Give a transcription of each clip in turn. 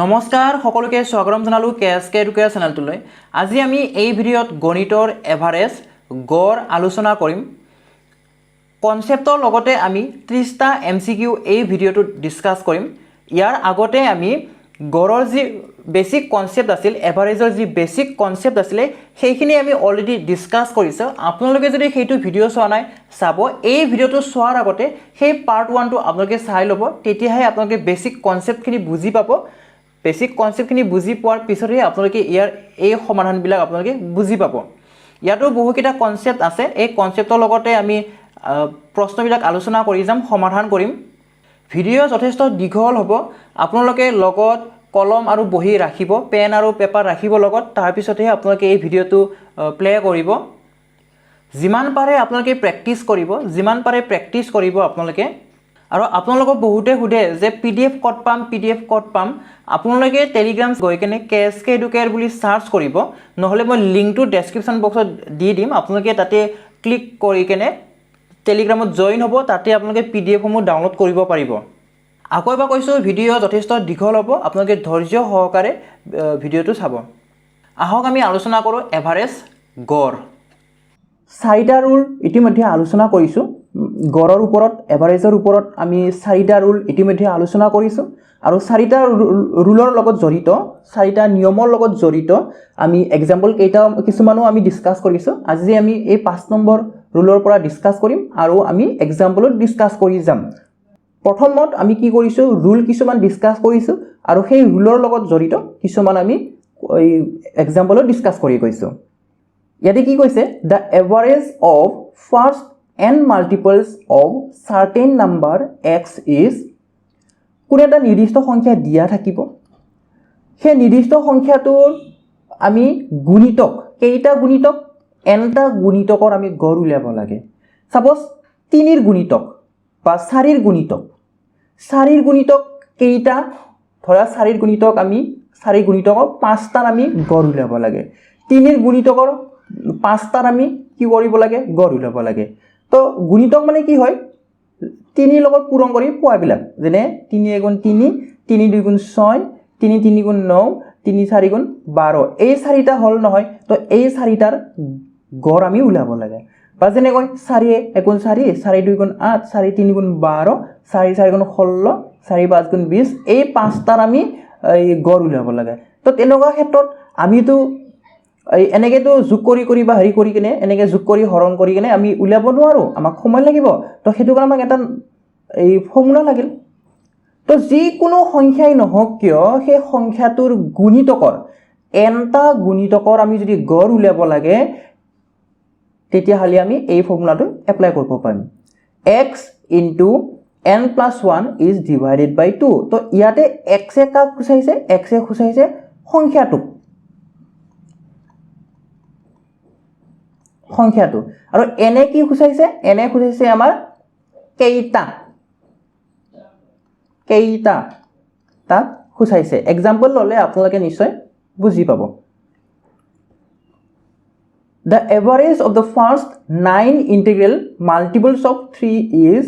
নমস্কাৰ সকলোকে স্বাগতম জনালো কেএসকে এডুকেয়াৰ চেনেলটোলৈ। আজি আমি এই ভিডিঅ'ত গণিতৰ এভাৰেজ গড় আলোচনা কৰিম। কনসেপ্টৰ লগতে আমি 30টা এমসিকিউ এই ভিডিঅ'টোত ডিসকাস কৰিম। ইয়াৰ আগতে আমি গড়ৰ যি বেসিক কনসেপ্ট আছিল, এভাৰেজৰ যি বেসিক কনসেপ্ট আছিল, সেইখিনি আমি অলৰেডি ডিসকাস কৰিছো। আপোনালোকে যদি সেইটো ভিডিঅ' চোৱা নাই চাব। এই ভিডিঅ'টো চোৱাৰ আগতে সেই পাৰ্ট 1 টো আপোনালোকে চাই ল'ব, তেতিয়াহে আপোনালোকে বেসিক কনসেপ্টখিনি বুজি পাব। বেসিক কনসেপ্টখিনি বুজি পোৱাৰ পিছতহে আপোনালোকে ইয়াৰ এই সমাধানবিলাক আপোনালোকে বুজি পাব। ইয়াতো বহুকেইটা কনসেপ্ট আছে। এই কনসেপ্টৰ লগতে আমি প্ৰশ্নবিলাক আলোচনা কৰি যাম, সমাধান কৰিম। ভিডিঅ' যথেষ্ট দীঘল হ'ব। আপোনালোকে লগত কলম আৰু বহি ৰাখিব, পেন আৰু পেপাৰ ৰাখিব লগত। তাৰ পিছতহে আপোনালোকে এই ভিডিঅ'টো প্লে কৰিব। যিমান পাৰে আপোনালোকে প্ৰেক্টিছ কৰিব, যিমান পাৰে প্ৰেক্টিছ কৰিব আপোনালোকে। আৰু আপোনালোকক বহুতে সোধে যে পিডিএফ ক'ত পাম, পিডিএফ ক'ত পাম। আপোনালোকে টেলিগ্ৰাম গৈ কেনে কেএসকে এডুকেয়াৰ বুলি সাৰ্চ কৰিব, নহলে মই লিংকটো ডেসক্ৰিপশন বক্সত দি দিম। আপোনালোকে তাতে ক্লিক কৰি কেনে টেলিগ্ৰামত জয়েন হ'ব, তাতে আপোনালোকে পিডিএফ সমূহ ডাউনলোড কৰিব পাৰিব। আকৌ এবাৰ কৈছোঁ, ভিডিঅ' যথেষ্ট দীঘল হ'ব, আপোনালোকে ধৈৰ্য সহকাৰে ভিডিঅ'টো চাব। আহক আমি আলোচনা কৰোঁ এভাৰেজ গড়। 4টা ৰুল ইতিমধ্যে আলোচনা কৰিছোঁ। গড়ৰ ওপৰত, এভাৰেজৰ ওপৰত আমি 4টা ৰুল ইতিমধ্যে আলোচনা কৰিছোঁ। আৰু 4টা ৰুলৰ লগত জড়িত, 4টা নিয়মৰ লগত জড়িত আমি এক্সাম্পল কিছুমানো আমি ডিসকাস কৰিছোঁ। আজি আমি এই 5 নম্বৰ ৰুলৰ পৰা ডিসকাস কৰিম আৰু আমি এক্সাম্পলত ডিসকাস কৰি যাম। প্ৰথমত আমি কি কৰিছোঁ, ৰুল কিছুমান ডিসকাস কৰিছোঁ আৰু সেই ৰুলৰ লগত জড়িত কিছুমান আমি এই এক্সাম্পলত ডিসকাস কৰি গৈছোঁ। ইয়াতে কি কৈছে, the average of first n multiples of certain number x is, কোনো এটা নিৰ্দিষ্ট সংখ্যা দিয়া থাকিব। সেই নিৰ্দিষ্ট সংখ্যাটোৰ আমি গুণিতক, কেইটা গুণিতক, nটা গুণিতকৰ আমি গড় উলিয়াব লাগে। সাপোজ 3ৰ গুণিতক বা 4ৰ গুণিতক, 4ৰ গুণিতক কেইটা, ধৰা 4ৰ গুণিতক আমি 4 গুণিতকৰ 5টাৰ আমি গড় উলিয়াব লাগে। 3ৰ গুণিতকৰ 5টাৰ আমি কি কৰিব লাগে, গড় উলিয়াব লাগে। তো গুণিতক মানে কি হয়, 3 লগত পূৰণ কৰি পোৱাবিলাক, যেনে 3 × 3, 3 × 2 = 6, 3 × 3 = 9, 3 × 4 = 12। এই 4টা হল নহয়, তো এই 4টাৰ গড় আমি উলিয়াব লাগে। বা যেনেকৈ 4 × 1 = 4, 4 × 2 = 8, 4 × 3 = 12, 4 × 4 = 16, 4 × 5 = 20। এই 5টাৰ আমি গড় উলিয়াব লাগে। তো তেনেকুৱা ক্ষেত্ৰত আমিতো এনেকেতো যোগ কৰি বা হেৰি কৰি কিনে, এনেকে যোগ কৰি হৰণ কৰি কিনে আমি উলিয়াব নোৱাৰোঁ, আমাক সময় লাগিব। তো সেইটো কাৰণে আমাক এটা এই ফৰ্মুলা লাগিল। তো যিকোনো সংখ্যাই নহওক কিয়, সেই সংখ্যাটোৰ গুণিতকৰ, nটা গুণিতকৰ আমি যদি গড় উলিয়াব লাগে, তেতিয়াহ'লে আমি এই ফৰ্মুলাটো এপ্লাই কৰিব পাৰিম। x × n + 1 is divided by 2। তো ইয়াতে x এ কাক খুচাইছে, x এ খুচাইছে সংখ্যাটোক, সংখ্যাটো। আৰু এনে কি খুচাইছে, এনে খুচাইছে আমাৰ কেইটা, কেইটা তাক খুচাইছে। এক্সাম্পল ল'লে আপোনালোকে নিশ্চয় বুজি পাব। The average of the first 9 integral multiples of 3 is,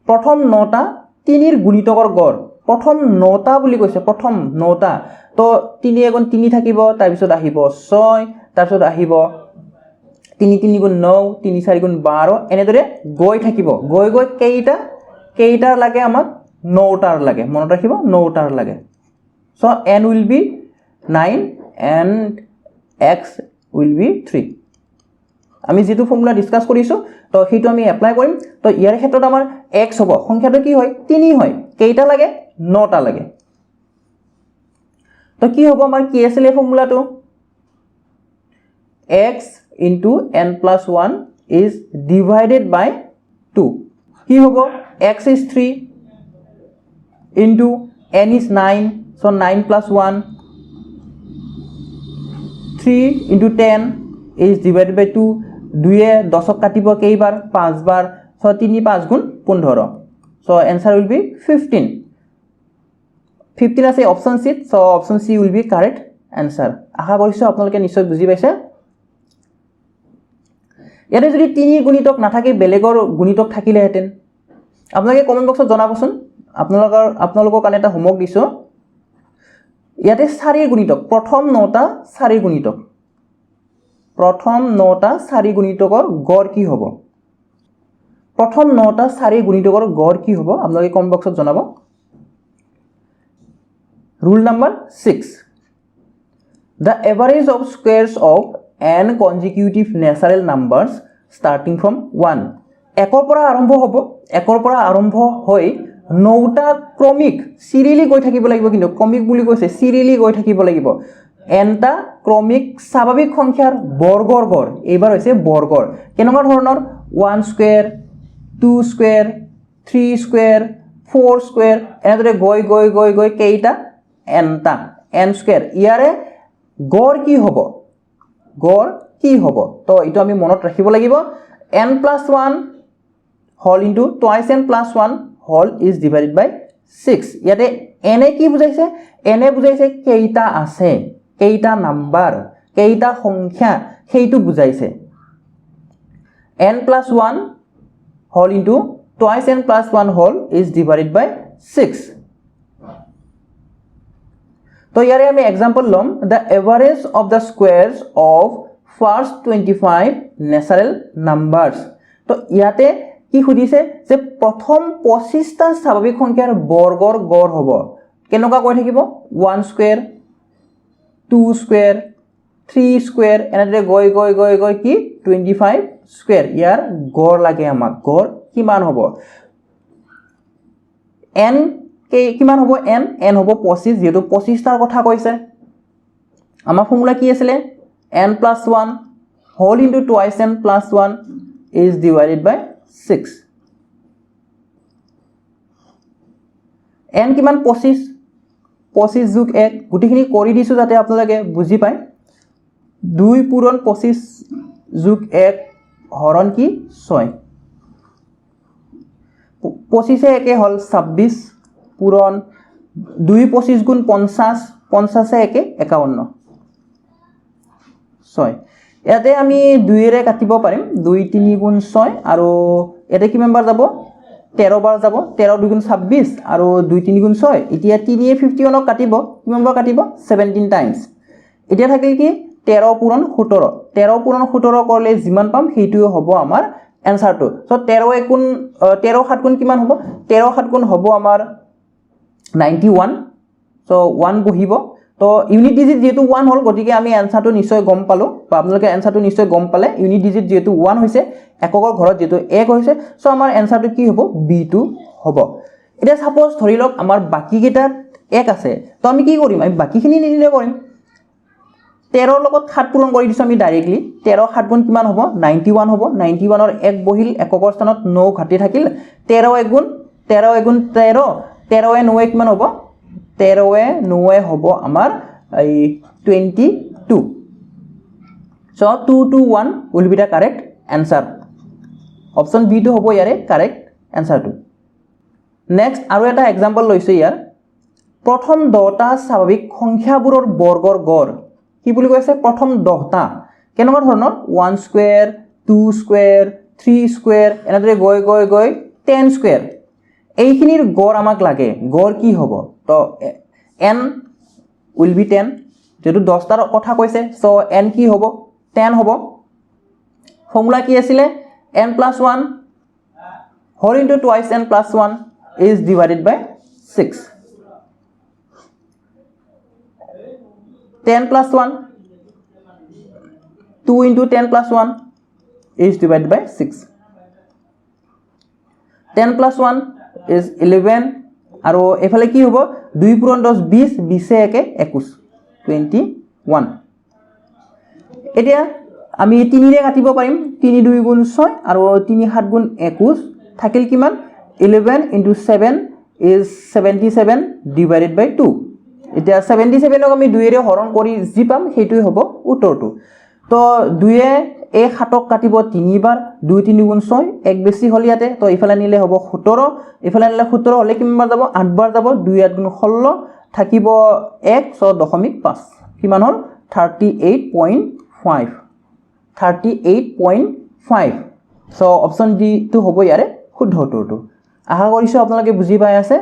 প্ৰথম 9টা 3ৰ গুণিতকৰ গড়, প্ৰথম 9টা বুলি কৈছে, প্ৰথম 9টা। তো 3 × 3 থাকিব, তাৰপিছত আহিব 6, তাৰপিছত আহিব 3 × 3 = 9, 3 × 4 = 12, এনেদৰে গৈ থাকিব। গৈ গৈ কেইটাৰ লাগে, আমাক 9টাৰ লাগে। মনত ৰাখিব, 9টাৰ লাগে। So n will be 9 and x will be 3। আমি যেটো ফৰ্মুলা ডিসকাস কৰিছো, তো সেইটো আমি এপ্লাই কৰিম। তো ইয়াৰ ক্ষেত্ৰত আমাৰ x হ'ব, সংখ্যাটো কি হয়, 3 হয়। কেইটা লাগে, 9টা লাগে। তো কি হ'ব আমাৰ, কি আছিল এই ফৰ্মুলাটো, x × n + 1 is divided by 2। কি হ'ব, x is 3 into n is 9, so 9 + 1, 3 × 10 is divided by 2। 2 এ 10ক কাটিব কেইবাৰ, 5 বাৰ, so 3 × 5 = 15। so answer will be 15। 15 আছে option C, so option C will be correct answer। আশা কৰিছো আপোনালোকে নিশ্চয় বুজি পাইছে। ইয়াতে যদি 3ৰ গুণিতক নাথাকে, বেলেগৰ গুণিতক থাকিলেহেঁতেন, আপোনালোকে কমেন্ট বক্সত জনাবচোন। আপোনালোকৰ কাৰণে এটা হোমৱৰ্ক দিছো। ইয়াতে 4 গুণিতক প্ৰথম 9টা 4 গুণিতক প্ৰথম 9টা 4 গুণিতকৰ গড় কি হ'ব প্ৰথম 9টা 4 গুণিতকৰ গড় কি হ'ব আপোনালোকে কমেন্ট বক্সত জনাব rule number 6 the average of squares of n consecutive natural numbers starting from 1 একৰ পৰা আৰম্ভ হ'ব একৰ পৰা আৰম্ভ হৈ 9টা ক্ৰমিক সিৰিয়ালি গৈ থাকিব লাগিব কিন্তু ক্ৰমিক বুলি কৈছে সিৰিয়ালি গৈ থাকিব লাগিব nটা ক্ৰমিক স্বাভাৱিক সংখ্যাৰ বৰ্গৰ গড় এইবাৰ হৈছে বৰ্গৰ কেনেকুৱা ধৰণৰ 1 স্কয়াৰ 2 স্কয়াৰ 3 স্কয়াৰ 4 স্কয়াৰ এনেদৰে গৈ কেইটা nটা n স্কয়াৰ ইয়াৰে গড় কি হ'ব তো এটো আমি মনত ৰাখিব লাগিব n + 1 whole into twice n + 1 whole is divided by 6 ইয়াতে n কি বুজাইছে n বুজাইছে কেইটা আছে কেইটা নাম্বাৰ কেইটা সংখ্যা সেইটো বুজাইছে n + 1 whole into twice n + 1 whole is divided by 6 तो यारे আমি एग्जांपल লম the average of the squares of first 25 natural numbers তো ইয়াতে কি খুদিছে যে প্ৰথম 25টা স্বাভাৱিক সংখ্যাৰ বৰ্গৰ গড় হ'ব কেনেকুৱা কৈ থাকিব 1 স্কয়াৰ 2 স্কয়াৰ 3 স্কয়াৰ এনেদৰে গৈ কি 25 স্কয়াৰ ইয়াৰ গড় লাগে আমাক গড় কিমান হ'ব n কিমান হ'ব n হ'ব 25 যেটো 25 টাৰ কথা কৈছে আমাৰ ফৰ্মুলা কি আছিল n + 1 whole into twice n + 1 is divided by 6 n কিমান 25 যোগ 1 গুটিখিনি কৰি দিছো যাতে আপোনালোকে বুজি পায় 2 পূৰণ 25 যোগ 1 হৰণ কি 6 25 একে হল 26 পূরণ 2 25 গুণ 50 50 একে 51 6 ইয়াতে আমি 2 এৰে কাটিব পাৰিম 2 3 গুণ 6 আৰু এতে কিমান বাৰ যাব 13 বাৰ যাব 13 2 গুণ 26 আৰু 2 3 গুণ 6 এতিয়া 3 এ 51 কাটিব কিমান বাৰ কাটিব 17 টাইমছ এতিয়া থাকিল কি 13 পূৰণ 17 13 পূৰণ 17 কৰিলে যিমান পাম সেইটোৱে হ'ব আমাৰ এনসাৰটো সো 13 গুণ 13 7 গুণ কিমান হ'ব 13 7 গুণ হ'ব আমাৰ 91 so 1 বহিব তো ইউনিট ডিজিট যেহেতু 1 হল গতিকে আমি আনসারটো নিশ্চয় গম পালো বা আপোনালোকে আনসারটো নিশ্চয় গম পালে ইউনিট ডিজিট যেহেতু 1 হৈছে এককৰ ঘৰত যেহেতু 1 হৈছে সো আমাৰ আনসাৰটো কি হ'ব b2 হ'ব এটা সাপোজ ধৰি লওক আমাৰ বাকি কেইটা 1 আছে তো আমি কি কৰিম আমি বাকিখিনি নিদিলে কৰিম 13 লগত 7 পূৰণ কৰি দিছো আমি ডাইৰেক্টলি 13 7 গুণ কিমান হ'ব 91 হ'ব 91 ৰ 1 বহিল এককৰ স্থানত 9 ঘাটি থাকিল 13 1 গুণ 13 13 এ 9 কিমান হ'ব 13 এ 9 হ'ব আমাৰ এই 22 so 2 to 1 will be the correct answer option b to হ'ব ইয়াৰে correct answer to next আৰু এটা एग्जांपल লৈছো ইয়াৰ প্ৰথম 10টা স্বাভাৱিক সংখ্যাবোৰৰ বৰ্গৰ গড় কি বুলি কৈছে প্ৰথম 10টা কেনেকুৱা ধৰণৰ 1 স্কয়াৰ 2 স্কয়াৰ 3 স্কয়াৰ এনেদৰে গৈ 10 স্কয়াৰ এইখিনিৰ গড় আমাক লাগে গড় কি হ'ব তো n will be 10 যেটো 10টাৰ কথা কৈছে সো n কি হ'ব 10 হ'ব ফৰ্মুলা কি আছিল n + 1 whole into twice n + 1 is divided by 6 10 + 1 2 into 10 + 1 is divided by 6 10 + 1 is 11 আৰু এফালে কি হ'ব 2 পূৰণ 10 20 20 একে 21 21 এতিয়া আমি 3 ৰে কাটিব পাৰিম 3 2 গুণ 6 আৰু 3 7 গুণ 21 থাকিল কিমান 11 into 7 is 77 divided by 2 এতিয়া 77 ক আমি 2 ৰে হৰণ কৰি যি পাম সেইটোই হ'ব উত্তৰটো তো 2 এ এই 7 ক কাটিব 3 বাৰ 2 3 গুণ 6 এক বেছি হল ইয়াতে তো ইফালে নিলে হ'ব 17 ইফালে নিলে 17 হলে কিমান বাৰ যাব 8 বাৰ যাব 2 8 গুণ 16 থাকিব 1 so 0.5 কিমান হল 38.5 38.5 so option D to হ'ব ইয়াৰে শুদ্ধ উত্তৰটো আশা কৰিছোঁ আপোনালোকে বুজি পাই আছে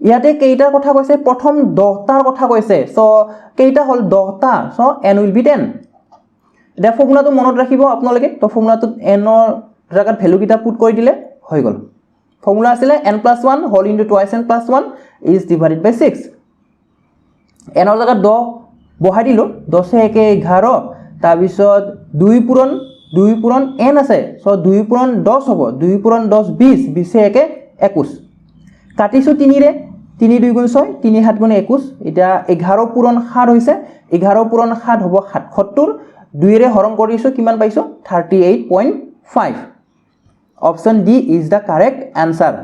ইয়াতে কেইটাৰ কথা কৈছে প্ৰথম 10টাৰ কথা কৈছে সো কেইটা হল 10টা সো n will be 10 এটা ফৰ্মুলাটো মনত ৰাখিব আপোনালোকে তো ফৰ্মুলাটোত n ৰ জায়গাত ভ্যালু কিটা পুট কৰি দিলে হৈ গল ফৰ্মুলা আছিল n+1 whole into twice n plus 1 is divided by 6 n ৰ জায়গাত 10 বহাই দিলো 10 এ 11 তাৰ পিছত 2 পূৰণ n আছে সো 2 পূৰণ 10 হ'ব 2 পূৰণ 10 20 20 এ 21 কাটিছো 3 ৰে 3 2 গুণ 6 3 7 গুণ 21 এটা 11 পূৰণ 7 হৈছে 11 পূৰণ 7 হ'ব 77 2 ৰে হৰণ কৰিছো কিমান পাইছো 38.5 option D is the correct answer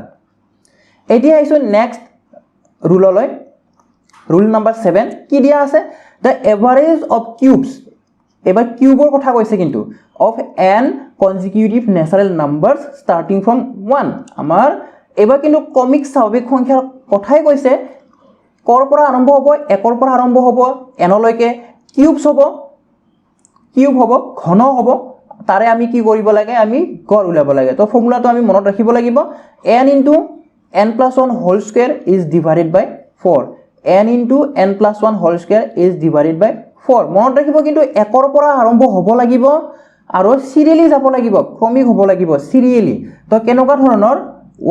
এতিয়া আইছো নেক্সট রুললৈ রুল নাম্বার 7 কি দিয়া আছে the average of cubes এবাৰ কিউবৰ কথা কৈছে কিন্তু of n consecutive natural numbers starting from 1 আমাৰ এবাৰ কিন্তু কমিক স্বাভাৱিক সংখ্যাৰ কথাই কৈছে কৰ পৰা আৰম্ভ হ'ব একৰ পৰা আৰম্ভ হ'ব n লৈকে কিউবছ হ'ব ঘন হ'ব তাৰে আমি কি কৰিব লাগে আমি গড় উলাব লাগে তো ফৰ্মুলাটো আমি মনত ৰাখিব লাগিব n into n plus 1 whole square is divided by 4 n into n plus 1 whole square is divided by 4 মনত ৰাখিব কিন্তু একৰ পৰা আৰম্ভ হ'ব লাগিব আৰু সিৰিয়ালি যাব লাগিব ক্ৰমিক হ'ব লাগিব সিৰিয়ালি তো কেনেকুৱা ধৰণৰ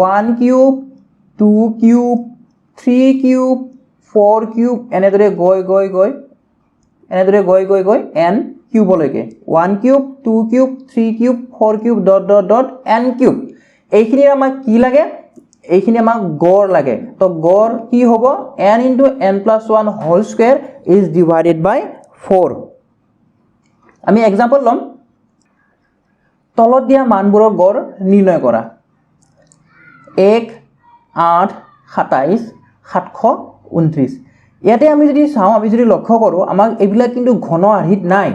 1 কিউব 2 কিউব 3 কিউব 4 কিউব এনেদৰে গৈ n কিউব লৈকে 1 cube 2 cube 3 cube 4 cube dot n cube এইখিনি আমাক কি লাগে এইখিনি আমাক গড় লাগে তো গড় কি হ'ব n into n plus 1 whole square is divided by 4 আমি एग्जांपल লম তলত দিয়া মানবোৰৰ গড় নিৰ্ণয় কৰা 1 8 27 729 ইয়াতে আমি যদি চাও আমি যদি লক্ষ্য কৰো আমাক এবিলা কিন্তু ঘন আৰ্হিত নাই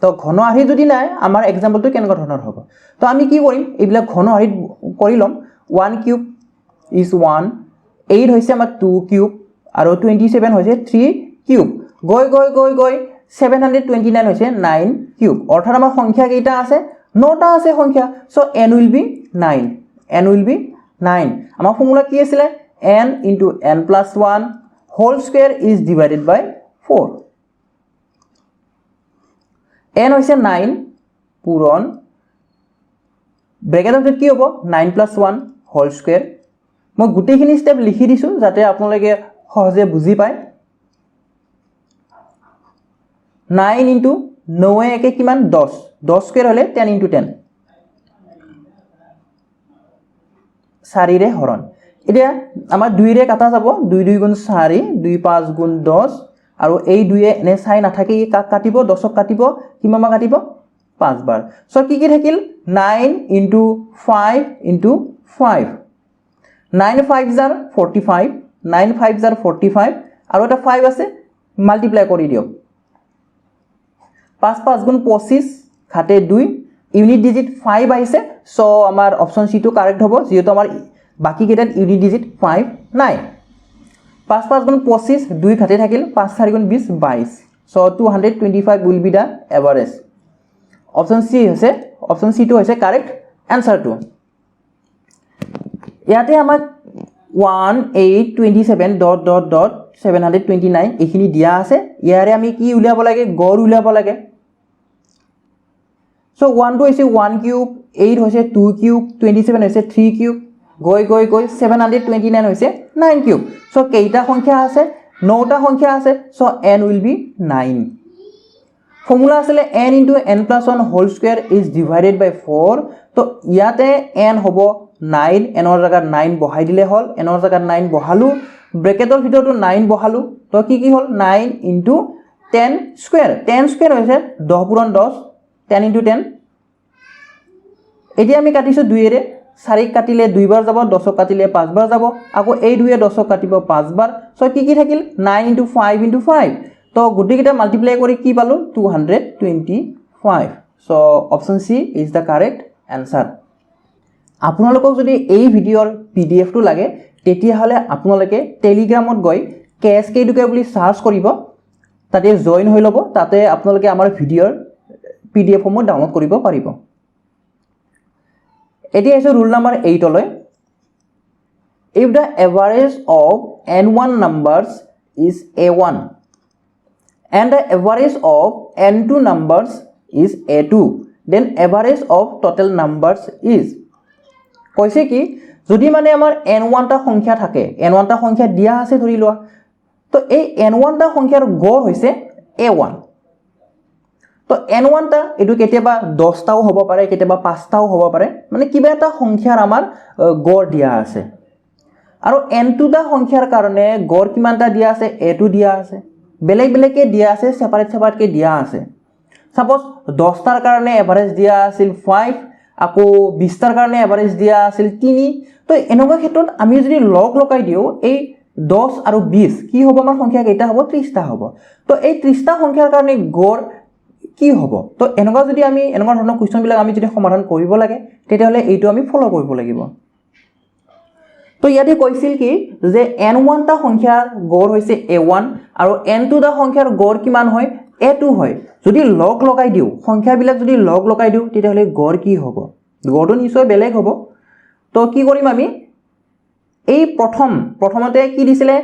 তো ঘন আৰ্হি যদি নাই আমাৰ एग्जांपलটো কেনেকুৱা ধৰণৰ হ'ব তো আমি কি কৰিম এবিলা ঘন আৰ্হিত কৰি লম 1 কিউব is 1 8 হৈছে আমাৰ 2 কিউব আৰু 27 হৈছে 3 কিউব গৈ 729 হৈছে 9 কিউব অৰ্থাৎ আমাৰ সংখ্যা কেইটা আছে 9টা আছে সংখ্যা সো n will be 9 আমাৰ ফৰ্মুলা কি আছিল n into n plus 1 whole square is divided by 4 n হৈছে 9 পূৰণ ব্ৰেকেটত কি হ'ব 9 plus 1 whole square মই গুটেখিনি স্টেপ লিখি দিছো যাতে আপোনালোকে সহজে বুজি পায় 9 into 9 একে কিমান 10 স্কয়ার হলে 10 into 10 4 ৰে হৰণ এতিয়া আমাৰ 2 ৰে কাটা যাব 2 2 গুণ 4 2 5 গুণ 10 আৰু এই 2 এ এনে চাই নাথাকি কাক কাটিব 10ক কাটিব কিমান মান কাটিব 5 বাৰ সো কি থাকিল 9 into 5 into 5 9 5s are 45 9 5s are 45 আৰু এটা 5 আছে মাল্টিপ্লাই কৰি দিও 5 5 গুণ 25 খাতে 2 ইউনিট ডিজিট 5 আহিছে সো আমাৰ অপচন সি টো কাৰেক্ট হ'ব যেহেতু আমাৰ বাকি কেইটাত ইউনিট ডিজিট 5 নাই 5 5 গুণ 25 2 খাতে থাকিল 5 4 গুণ 20 22 so 225 will be the average option C টো হৈছে কারেক্ট आंसर টো ইয়াতে আমাক 1827 729 এখিনি দিয়া আছে ইয়াৰে আমি কি উলিয়াব লাগে গড় উলিয়াব লাগে সো 1 টো হৈছে 1 কিউব 8 হৈছে 2 কিউব 27 হৈছে 3 কিউব গৈ 729 হৈছে 9 কিউব সো কেইটা সংখ্যা আছে 9টা সংখ্যা আছে so n will be 9 formula আছিল n into n plus 1 whole square is divided by 4 তো ইয়াতে n হ'ব 9 n ৰ জায়গাত 9 বহাই দিলে হল n ৰ জায়গাত 9 বহালু ব্ৰেকেটৰ ভিতৰটো 9 বহালু তো কি হল 9 into 10 স্কয়াৰ 10 স্কয়াৰ হৈছে 10 পূৰণ 10 10 into 10 এতিয়া আমি কাটিছো 2 ৰে 4 কাটিলে 2 বাৰ যাব 10 কাটিলে 5 বাৰ যাব আকৌ এই 2 এ 10 কাটিব 5 বাৰ সো কি থাকিল 9 into 5 into 5 তো গুটিকেটা মাল্টিপ্লাই কৰি কি পালো 225 so option C is the correct answer আপোনালোকক যদি এই ভিডিওৰ পিডিএফ টো লাগে তেতিয়া হলে আপোনালোকে টেলিগ্ৰামত গৈ KSK Educare বুলি সাৰ্চ কৰিব তাতে জয়েন হৈ লব তাতে আপোনালোকে আমাৰ ভিডিওৰ পিডিএফ সমূহ ডাউনলোড কৰিব পাৰিব এতিয়া আছে ৰুল নাম্বাৰ 8 লৈ if the average of n1 numbers is a1 and the average of n2 numbers is a2 then average of total numbers is কৈছে কি যদি মানে আমাৰ n1 টা সংখ্যা থাকে n1 টা সংখ্যা দিয়া আছে ধৰি লোৱা তো এই n1 টা সংখ্যাৰ গড় হৈছে a1 তো n1 টা এটো কেতিয়াবা 10 টাও হ'ব পাৰে কেতিয়াবা 5 টাও হ'ব পাৰে মানে কিবা এটা সংখ্যাৰ আমাৰ গড় দিয়া আছে আৰু n2 টা সংখ্যাৰ কাৰণে গড় কিমানটা দিয়া আছে a2 দিয়া আছে বেলেগ বেলেগকে দিয়া আছে সেপাৰেট কে দিয়া আছে সাপোজ 10 টাৰ কাৰণে এভাৰেজ দিয়া আছিল 5 আকৌ 20 টাৰ কাৰণে এভাৰেজ দিয়া আছিল 3 তো এনেকুৱা ক্ষেত্ৰত আমি যদি লগ লগাই দিও এই 10 আৰু 20 কি হ'ব আমাৰ সংখ্যা কেইটা হ'ব 30 টা হ'ব তো এই 30 টা সংখ্যাৰ কাৰণে গড় কি হ'ব তো এনেকুৱা যদি আমি এনেকুৱা ধৰণৰ কোৱেশ্চন বিলাক আমি যদি সমাধান কৰিব লাগে তেতিয়াহলে এইটো আমি ফলো কৰিব লাগিব তো ইয়াতে কৈছিল কি যে n1 টা সংখ্যাৰ গড় হৈছে a1 আৰু n2 টা সংখ্যাৰ গড় কিমান হয় a2 হয় যদি লগ লগাই দিও সংখ্যা বিলাক যদি লগ লগাই দিও তেতিয়াহলে গড় কি হ'ব গড়টো নিশ্চয় বেলেগ হ'ব তো কি কৰিম আমি এই প্ৰথমতে কি দিছিলে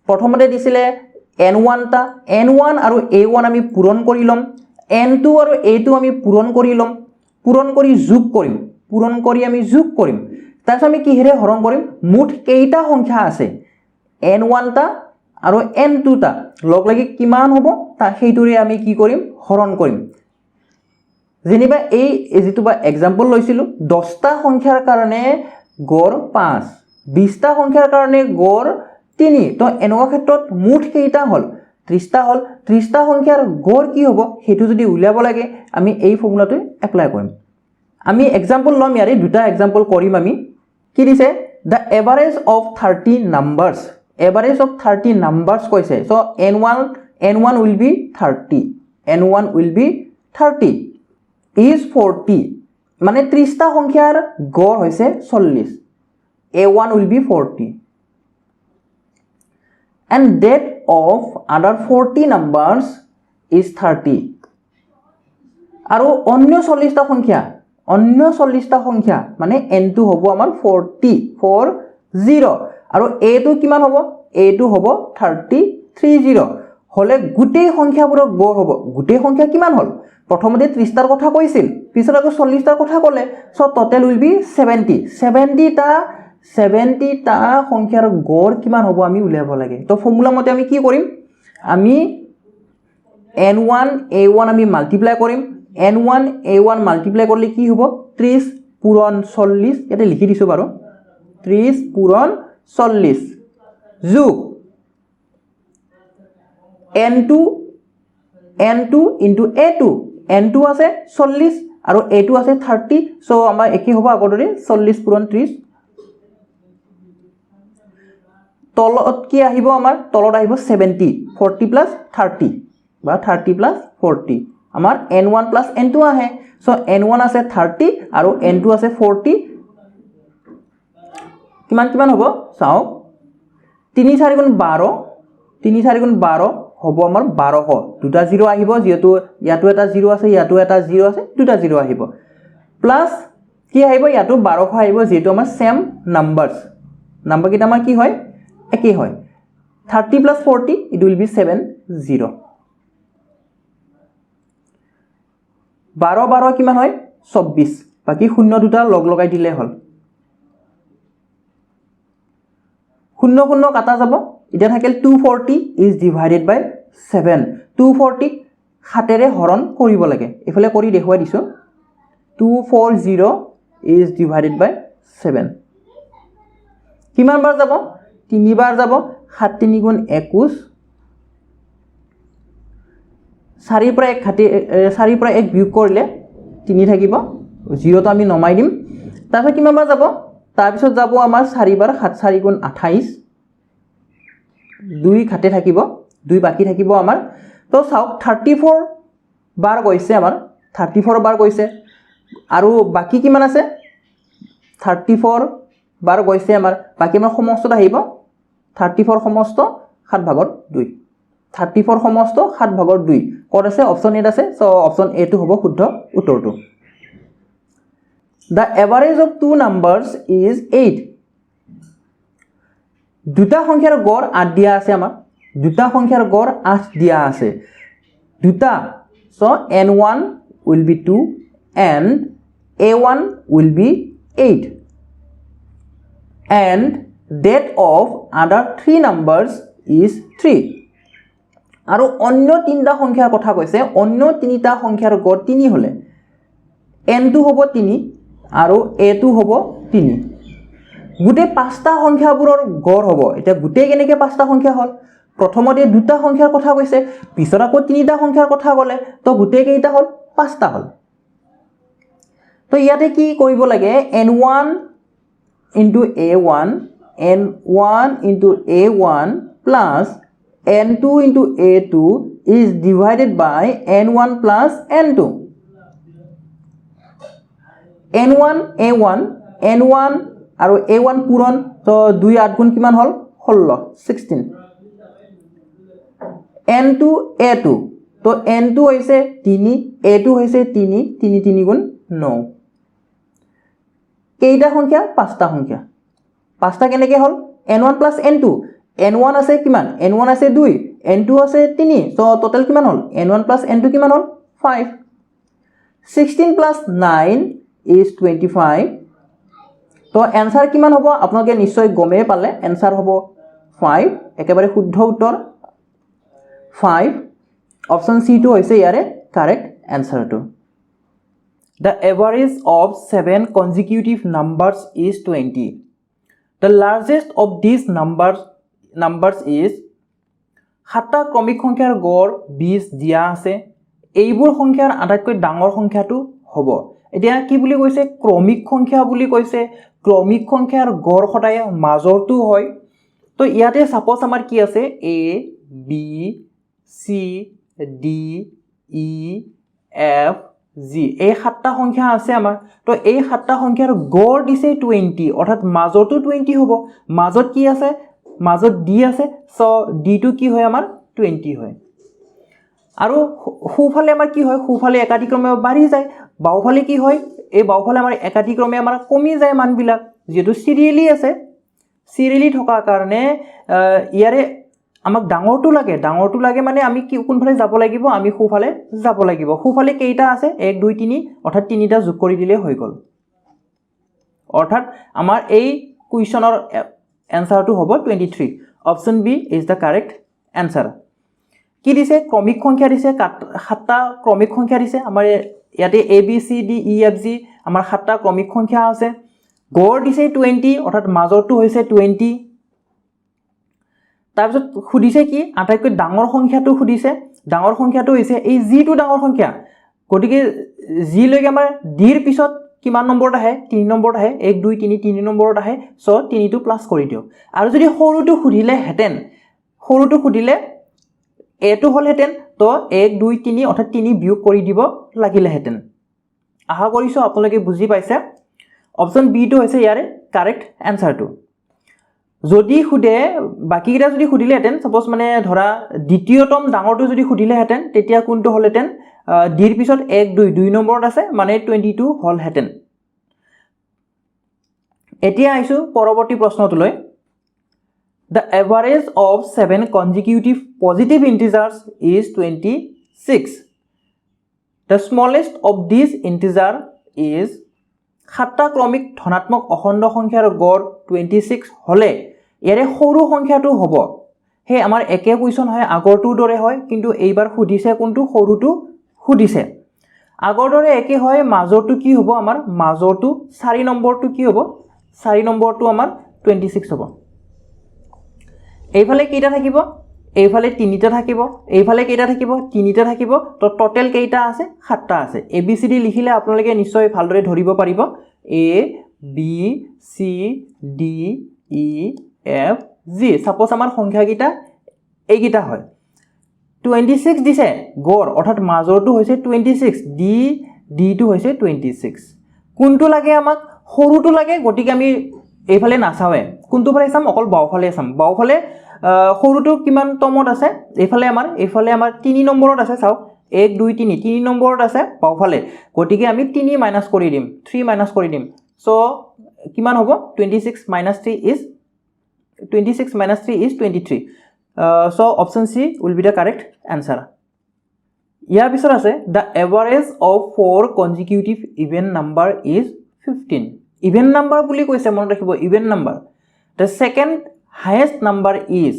প্ৰথমতে দিছিলে n1 টা n1 আৰু a1 আমি পূৰণ কৰি লম n2 আৰু a2 আমি পূৰণ কৰি লম পূৰণ কৰি যোগ কৰিম পূৰণ কৰি আমি যোগ কৰিম তাৰপিছত আমি কিহেৰে হৰণ কৰিম মুঠ কেইটা সংখ্যা আছে n1 টা আৰু n2 টা লগ লাগি কিমান হ'ব তা সেইটোৰে আমি কি কৰিম হৰণ কৰিম যেনিবা এই যেটো বা एग्जांपल লৈছিলো 10 টা সংখ্যাৰ কাৰণে গড় 5 20 টা সংখ্যাৰ কাৰণে গড় 3 তো এনেকুৱা ক্ষেত্ৰত মুঠ কেইটা হল 30 টা হল 30 টা সংখ্যাৰ গড় কি হ'ব হেতু যদি উলিয়াব লাগে আমি এই ফৰ্মুলাটো এপ্লাই কৰিম আমি एग्जांपल লম ইয়াৰে দুটা एग्जांपल কৰিম আমি কি দিছে the average of 30 numbers average of 30 numbers কৈছে so n1 will be 30 n1 will be 30 is 40 মানে 30 টা সংখ্যাৰ গড় হৈছে 40 a1 will be 40 and that of other 40 numbers is 30 আৰু অন্য 40 টা সংখ্যা মানে n2 হ'ব আমাৰ 40 আৰু a2 কিমান হ'ব a2 হ'ব 30 হলে গুটেই সংখ্যাবোৰৰ গড় হ'ব গুটেই সংখ্যা কিমান হল প্ৰথমতে 30 টাৰ কথা কৈছিল পিছত আকৌ 40 টাৰ কথা ক'লে সো টোটাল উইল বি 70 টা সংখ্যাৰ গড় কিমান হ'ব আমি উলিয়াব লাগে তো ফৰ্মুলা মতে আমি কি কৰিম আমি n1 a1 আমি মাল্টিপ্লাই কৰিম n1 a1 মাল্টিপ্লাই কৰিলে কি হ'ব 30 পূৰণ 40 ইয়াতে লিখি দিছো বাৰু 30 পূৰণ 40 যোগ n2 into a2 n2 আছে 40 আৰু a2 আছে 30 সো আমাৰ একি হ'ব আগৰদৰে 40 পূৰণ 30 তলত কি আহিব আমাৰ তলত আহিব 70 40 plus 30 বা 30 plus 40 আমাৰ n1 plus n2 আহে সো n1 আছে 30 আৰু n2 আছে 40 কিমান হ'ব চাও 3 4 গুণ 12 হ'ব আমাৰ 1200 দুটা 0 আহিব যেহেতু ইয়াটো এটা 0 আছে ইয়াটো এটা 0 আছে দুটা 0 আহিব প্লাস কি আহিব ইয়াটো 1200 আহিব যেহেতু আমাৰ সেম নাম্বাৰ কিটা আমাৰ কি হয় একেই হয় 30 plus 40 it will be 70 12 কিমান হয় 24 বাকি শূন্য দুটা লগ লগাই দিলে হল শূন্য কাটা যাব এটা থাকিল 240 is divided by 7 240 হাতেৰে হৰণ কৰিব লাগে এফালে কৰি দেখুৱাই দিছো 240 is divided by 7 কিমান বাৰ যাব তিনিবাৰ যাব 7 3 গুণ 21 4 পৰা 1 বিয়োগ কৰিলে 3 থাকিব 0 তো আমি নমাই দিম তাৰপিছত কিমান বাৰ যাব তাৰপিছত যাব আমাৰ 4 বাৰ 7 4 গুণ 28 2 খাতে থাকিব 2 বাকি থাকিব আমাৰ তো চাওক 34 বাৰ গৈছে আমাৰ 34 বাৰ গৈছে আৰু বাকি কিমান আছে 34 বাৰ গৈছে আমাৰ বাকি আমাৰ সমস্তটা আহিব 34 সমস্ত 7 ভাগৰ 2 34 সমস্ত 7 ভাগৰ 2 কোড আছে অপচন এ আছে সো অপচন এ টো হ'ব শুদ্ধ উত্তৰটো The average of two numbers is 8 দুটা সংখ্যাৰ গড় 8 দিয়া আছে আমাৰ দুটা সংখ্যাৰ গড় 8 দিয়া আছে দুটা so n1 will be 2 and a1 will be 8 and that of other three numbers is 3 আৰু অন্য তিনিটা সংখ্যাৰ কথা কৈছে অন্য তিনিটা সংখ্যাৰ গড় 3 হলে n2 হ'ব 3 আৰু a2 হ'ব 3 গুটে পাঁচটা সংখ্যাবোৰৰ গড় হ'ব এটা গুটে কেনেকৈ পাঁচটা সংখ্যা হ'ল প্ৰথমতে দুটা সংখ্যাৰ কথা কৈছে পিছত আকৌ তিনিটা সংখ্যাৰ কথা ক'লে তো গুটে কেইটা হ'ল পাঁচটা হ'ল তো ইয়াতে কি কৰিব লাগে n1 into a1 n1 into a1 plus n2 into a2 is divided by n1 plus n2 n1 a1 n1 আৰু a1 পূৰণ তো 2 8 গুণ কিমান হ'ল 16 16 n2 a2 তো n2 হৈছে 3 a2 হৈছে 3 3 3 গুণ 9 কেইটা সংখ্যা পাঁচটা সংখ্যা পাঁচটা কেনেকৈ হ'ল n1 plus n2 n1 আছে কিমান n1 আছে 2 n2 আছে 3 সো টোটাল কিমান হ'ল n1 plus n2 কিমান হ'ল 5 16 plus 9 is 25 তো आंसर কিমান হ'ব আপোনালোকে নিশ্চয় গমে পালে आंसर হ'ব 5 একেবাৰে শুদ্ধ উত্তৰ 5 অপচন সি টো হৈছে ইয়াৰে কারেক্ট आंसर টো The average of 7 consecutive numbers is 20 The largest of these numbers is সাতটা ক্ৰমিক সংখ্যাৰ গড় 20 দিয়া আছে এইবোৰ সংখ্যাৰ আটাইতকৈ ডাঙৰ সংখ্যাটো হ'ব এতিয়া কি বুলি কৈছে ক্ৰমিক সংখ্যা বুলি কৈছে ক্ৰমিক সংখ্যাৰ গড় সদায় মাজৰটো হয় তো ইয়াতে সাপোজ আমাৰ কি আছে a b c d e f g এই সাতটা সংখ্যা আছে আমাৰ তো এই সাতটা সংখ্যাৰ গড় দিছে 20 অৰ্থাৎ মাজৰটো 20 হ'ব মাজত কি আছে মাজত d আছে সো d টো কি হয় আমাৰ 20 হয় আৰু খুফালে আমাৰ কি হয় খুফালে একাধিক্ৰমে বাঢ়ি যায় বাওফালে কি হয় এই বাওফালে আমাৰ একাধিক্ৰমে আমাৰ কমি যায় মানবিলাক যেটো সিৰিয়ালি আছে সিৰিয়ালি থকা কাৰণে ইয়াৰে আমাক ডাঙৰটো লাগে মানে আমি কি কোনফালে যাব লাগিব আমি খুফালে যাব লাগিব খুফালে কেইটা আছে 1 2 3 অৰ্থাৎ তিনিটা যোগ কৰি দিলে হৈ গল অৰ্থাৎ আমাৰ এই কুৱেশ্যনৰ आंसरটো হ'ব 23 option B is the correct answer কি দিছে ক্ৰমিক সংখ্যা দিছে সাতটা ক্ৰমিক সংখ্যা দিছে আমাৰ ইয়াতে a b c d e f g আমাৰ সাতটা ক্ৰমিক সংখ্যা আছে গড় দিছে 20 অৰ্থাৎ মাজৰটো হৈছে 20 তাৰপিছত খুদিছে কি আটাইতকৈ ডাঙৰ সংখ্যাটো খুদিছে ডাঙৰ সংখ্যাটো হৈছে এই g টো ডাঙৰ সংখ্যা গতিকে g লৈকে আমাৰ d ৰ পিছত কিমান নম্বৰত আহে 3 নম্বৰত আহে 1 2 3 3 নম্বৰত আহে সো 3 টো প্লাস কৰি দিও আৰু যদি সৰুটো খুদিলে হেতেন সৰুটো খুদিলে a টো হল হেতেন তো 1 2 3 অৰ্থাৎ 3 বিয়োগ কৰি দিব লাগিলে হেতেন আশা কৰিছো আপোনালোকে বুজি পাইছে অপচন বি টো হৈছে ইয়াৰে কারেক্ট आंसर টো যদি খুদে বাকিটা যদি খুদিলে হেতেন সপোজ মানে ধৰা দ্বিতীয়তম ডাঙৰটো যদি খুদিলে হেতেন তেতিয়া কোনটো হল হেতেন ডিৰ পিছত 1 2 2 নম্বৰত আছে মানে 22 হল হেতেন এতিয়া আইছো পৰৱৰ্তী প্ৰশ্নটোলৈ The average of 7 consecutive positive integers is 26 The smallest of these integer is সাতটা ক্ৰমিক ধনাত্মক অখণ্ড সংখ্যাৰ গড় 26 হলে ইয়াৰে সৰু সংখ্যাটো হ'ব হে আমাৰ একে কুৱেশ্যন হয় আগৰটোৰ দৰে হয় কিন্তু এইবাৰ খুদিছে কোনটো সৰুটো খুদিছে আগৰ দৰে একে হয় মাজৰটো কি হ'ব আমাৰ মাজৰটো 4 নম্বৰটো কি হ'ব 4 নম্বৰটো আমাৰ 26 হ'ব এইফালে কেইটা থাকিব এইফালে তিনিটা থাকিব এইফালে কেইটা থাকিব তিনিটা থাকিব তো টোটাল কেইটা আছে সাতটা আছে এ বি সি ডি লিখিলে আপোনালোকে নিশ্চয় ভালদৰে ধৰিব পাৰিব A B C D E F G suppose আমাৰ সংখ্যা কেইটা এইকেইটা হয় 26 দিছে গড় অৰ্থাৎ মাজৰটো হৈছে 26 ডি টো হৈছে 26 কোনটো লাগে আমাক সৰুটো লাগে গতিকে আমি এইফালে নাচাওৱে কোনটো ফালে চাম অকল বাওফালে চাম বাওফালে সৰুটো কিমান তমত আছে এইফালে আমাৰ 3 নম্বৰত আছে চাওক 1 2 3 3 নম্বৰত আছে বাওফালে গতিকে আমি 3 মাইনাস কৰি দিম 3 মাইনাস কৰি দিম সো কিমান হ'ব 26 - 3 is 26 minus 3 is 23. So option C will be the correct answer. ইয়াৰ পিছত আছে the average of 4 consecutive even number is 15. Even number বুলি কৈছে, মনত ৰাখিব even number. The second highest number is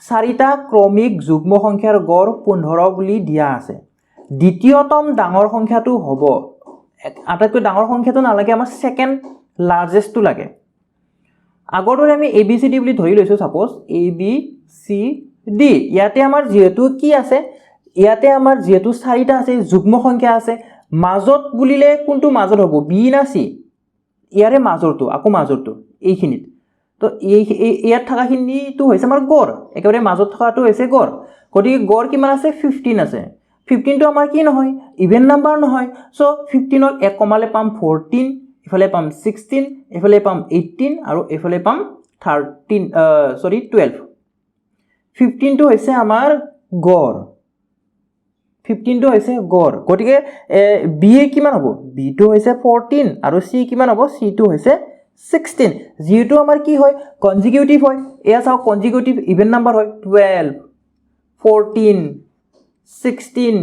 চাৰিটা ক্ৰমিক যুগ্ম সংখ্যাৰ গড় 15 বুলি দিয়া আছে। দ্বিতীয়তম ডাঙৰ সংখ্যাটো হ'ব, আটাইতকৈ ডাঙৰ সংখ্যাটো নালাগে, আমাৰ সেকেন্ড লাৰ্জেষ্টটো লাগে। আগৰ দৰে আমি ABCD বুলি ধৰি লৈছো, সাপোজ ABCD। ইয়াতে আমাৰ যেহেতু কি আছে, ইয়াতে আমাৰ যেহেতু চাৰিটা আছে, যুগ্ম সংখ্যা আছে, মাজত বুলিলে কোনটো মাজত হ'ব, B না C? ইয়াৰে মাজৰটো, আকৌ মাজৰটো এইখিনিত। তো ইয়াত থাকাখিনিটো হৈছে আমাৰ গড়, একেবাৰে মাজত থকাটো হৈছে গড়। গতিকে গড় কিমান আছে? 15 আছে। 15টো আমাৰ কি নহয়, ইভেন নাম্বাৰ নহয়। সো 15ক 1 কমালে পাম 14, এফালে পাম 16, এফালে পাম 18 আৰু এফালে পাম 12। 15টো হৈছে আমাৰ গড়, 15টো হৈছে গড়। গতিকে বি কিমান হ'ব? বিটো হৈছে 14 আৰু চি কিমান হ'ব? চিটো হৈছে 16। যেহেতু আমাৰ কি হয়, কনজিকিউটিভ হয়। এয়া চাওক, কনজিকিউটিভ ইভেন নাম্বাৰ হয়। 12, 14, 16,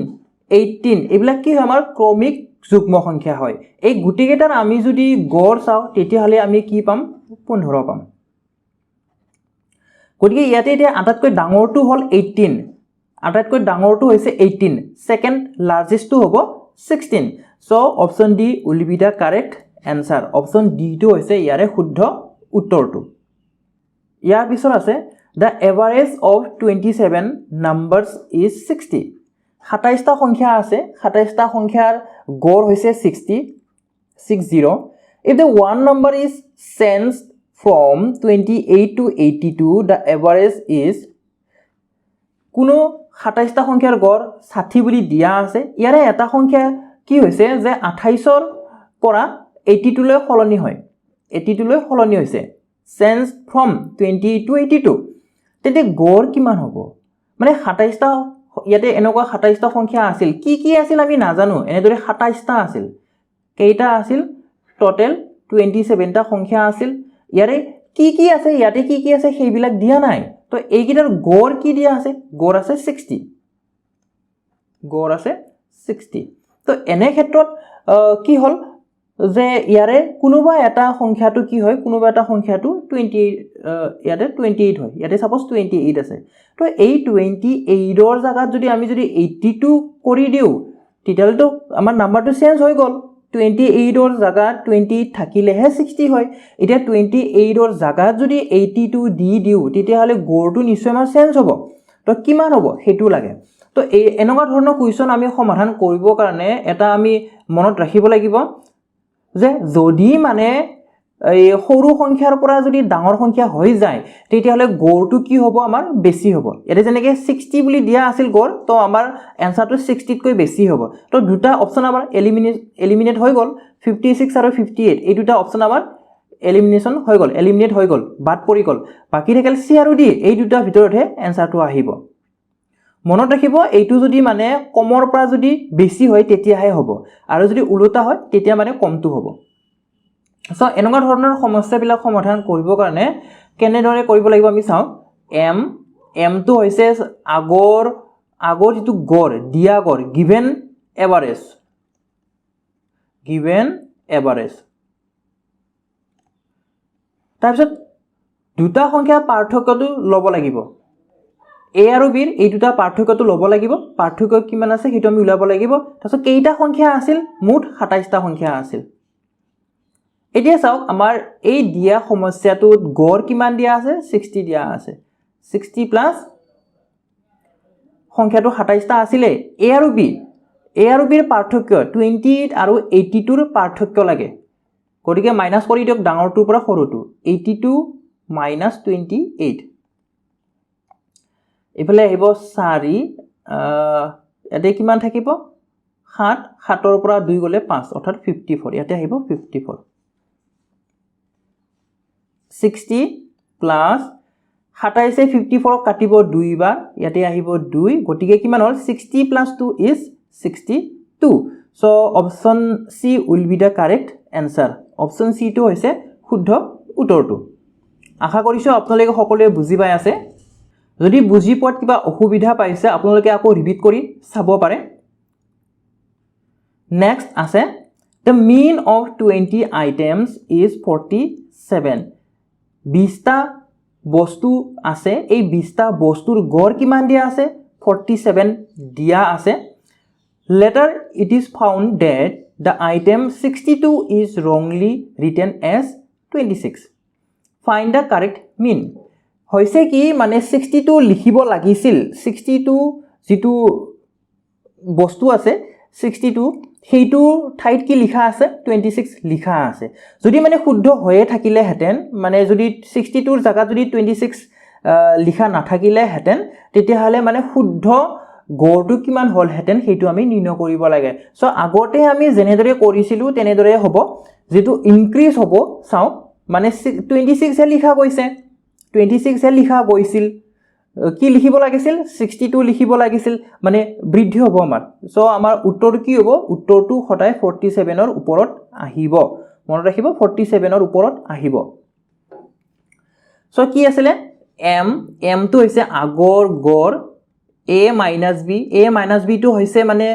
18 এইবিলাক কি হয়, আমাৰ ক্ৰমিক যুগ্ম সংখ্যা হয়। এই গোটেইকেইটাৰ আমি যদি গড় চাওঁ, তেতিয়াহ'লে আমি কি পাম? 15 পাম। গতিকে ইয়াতে এতিয়া আটাইতকৈ ডাঙৰটো হ'ল 18, আটাইতকৈ ডাঙৰটো হৈছে 18, সেকেন্ড লাৰ্জেষ্টটো হ'ব 16। So option D will be the correct answer. Option D টো হৈছে ইয়াৰে শুদ্ধ উত্তৰটো। ইয়াৰ পিছত আছে the average of 27 numbers is 60। 27টা সংখ্যা আছে, 27টা সংখ্যাৰ গড় হৈছে 60। If the one number is changed from 28 to 82, the average is, কোনো 27টা সংখ্যাৰ গড় 60 বুলি দিয়া আছে। ইয়াৰে এটা সংখ্যা কি হৈছে যে 28ৰ পৰা 82 লৈ সলনি হয়, 82 লৈ সলনি হৈছে, চেঞ্জ ফ্ৰম 28 to 82। তেন্তে গড় কিমান হ'ব? মানে 27টা, ইয়াতে এনেকুৱা 27টা সংখ্যা আছিল, কি কি আছিল আমি নাজানো, এনেদৰে 27টা আছিল। কেইটা আছিল? টোটেল 27টা সংখ্যা আছিল। ইয়াৰে কি কি আছে, ইয়াতে কি কি আছে সেইবিলাক দিয়া নাই। তো এইকেইটাৰ গড় কি দিয়া আছে? গড় আছে 60, গড় আছে 60। তো এনে ক্ষেত্ৰত কি হ'ল যে ইয়াৰে কোনোবা এটা সংখ্যাটো কি হয়, কোনোবা এটা সংখ্যাটো 28, ইয়াতে 28 হয়, ইয়াতে সাপোজ 28 আছে। তো এই 28ৰ জায়গাত যদি আমি যদি 82 কৰি দিওঁ, তেতিয়াহ'লেতো আমাৰ নাম্বাৰটো চেঞ্জ হৈ গ'ল। 28ৰ জায়গাত 28 থাকিলেহে 60 হয়। এতিয়া 28ৰ জায়গাত যদি 82 দি দিওঁ, তেতিয়াহ'লে গড়টো নিশ্চয় আমাৰ চেঞ্জ হ'ব। তো কিমান হ'ব সেইটো লাগে। তো এই এনেকুৱা ধৰণৰ কুৱেশ্যন আমি সমাধান কৰিবৰ কাৰণে এটা আমি মনত ৰাখিব লাগিব যে যদি মানে এই সৰু সংখ্যাৰ পৰা যদি ডাঙৰ সংখ্যা হৈ যায়, তেতিয়াহ'লে গড়টো কি হ'ব, আমাৰ বেছি হ'ব। ইয়াতে যেনেকৈ 60 বুলি দিয়া আছিল গড়, তো আমাৰ এনসাৰটো 60তকৈ বেছি হ'ব। তো দুটা অপশ্যন আমাৰ এলিমিনেট হৈ গ'ল, 56 আৰু 58। এই দুটা অপশ্যন আমাৰ এলিমিনেশ্যন হৈ গ'ল, এলিমিনেট হৈ গ'ল, বাদ পৰি গ'ল। বাকী থাকিল চি আৰু ডি, এই দুটাৰ ভিতৰতহে এনসাৰটো আহিব। মনত ৰাখিব, এইটো যদি মানে কমৰ পৰা যদি বেছি হয় তেতিয়াহে হ'ব, আৰু যদি ওলোটা হয় তেতিয়া মানে কমটো হ'ব। সো এনেকুৱা ধৰণৰ সমস্যাবিলাক সমাধান কৰিবৰ কাৰণে কেনেদৰে কৰিব লাগিব আমি চাওঁ। এমটো হৈছে আগৰ যিটো গড়, দিয়া গড়, গিভেন এভাৰেজ। তাৰপিছত দুটা সংখ্যাৰ পাৰ্থক্যটো ল'ব লাগিব। এ আৰু বিৰ এই দুটা পাৰ্থক্যটো ল'ব লাগিব, পাৰ্থক্য কিমান আছে সেইটো আমি ওলাব লাগিব। তাৰপিছত কেইটা সংখ্যা আছিল? মুঠ 27টা সংখ্যা আছিল। এতিয়া চাওক, আমাৰ এই দিয়া সমস্যাটোত গড় কিমান দিয়া আছে? 60 দিয়া আছে। 60 প্লাছ সংখ্যাটো 27টা আছিলে। এ আৰু বিৰ পাৰ্থক্য 28 আৰু 82ৰ পাৰ্থক্য লাগে। গতিকে মাইনাছ কৰি দিয়ক ডাঙৰটোৰ পৰা সৰুটো, 82 মাইনাছ 28। এইফালে আহিব 4, ইয়াতে কিমান থাকিব? 7, 7ৰ পৰা 2 গ'লে 5, অৰ্থাৎ 54। ইয়াতে আহিব 54। 60 প্লাছ 27 54ক কাটিব 2 বাৰ, ইয়াতে আহিব 2, গতিকে কিমান হ'ল? 60 plus 2 is 62। So option C will be the correct answer. Option চিটো হৈছে শুদ্ধ উত্তৰটো। আশা কৰিছোঁ আপোনালোকে সকলোৱে বুজি পাই আছে যদি বুজি পোৱাত কিবা অসুবিধা পাইছে আপোনালোকে আকৌ ৰিপিট কৰি চাব পাৰে নেক্সট আছে the mean of 20 items is 47 20টা বস্তু আছে এই 20টা বস্তুৰ গড় কিমান দিয়া আছে 47 দিয়া আছে later it is found that the item 62 is wrongly written as 26 find the correct mean হৈছে কি মানে 62 লিখিব লাগিছিল 62 যেটো বস্তু আছে 62 সেইটো ঠাইত কি লিখা আছে 26 লিখা আছে যদি মানে শুদ্ধ হয়ে থাকিলে হেতেন মানে যদি 62 ৰ জায়গা যদি 26 লিখা না থাকিলে হেতেন তেতিয়া হলে মানে শুদ্ধ গড়টো কিমান হল হেতেন সেইটো আমি নিৰ্ণয় কৰিব লাগে সো আগতে আমি জেনেদৰে কৰিছিলো তেনেদৰে হ'ব যেটো ইনক্ৰিজ হ'ব চাও মানে 26 এ লিখা গৈছে 26 এ লিখা গৈছিল কি লিখিব লাগিছিল 62 লিখিব লাগিছিল মানে বৃদ্ধি হ'ব আমাৰ সো আমাৰ উত্তৰটো কি হ'ব উত্তৰটো সদায় 47 ৰ ওপৰত আহিব মনত ৰাখিব 47 ৰ ওপৰত আহিব সো কি আছিল m টো হৈছে আগৰ গড় a - b টো হৈছে মানে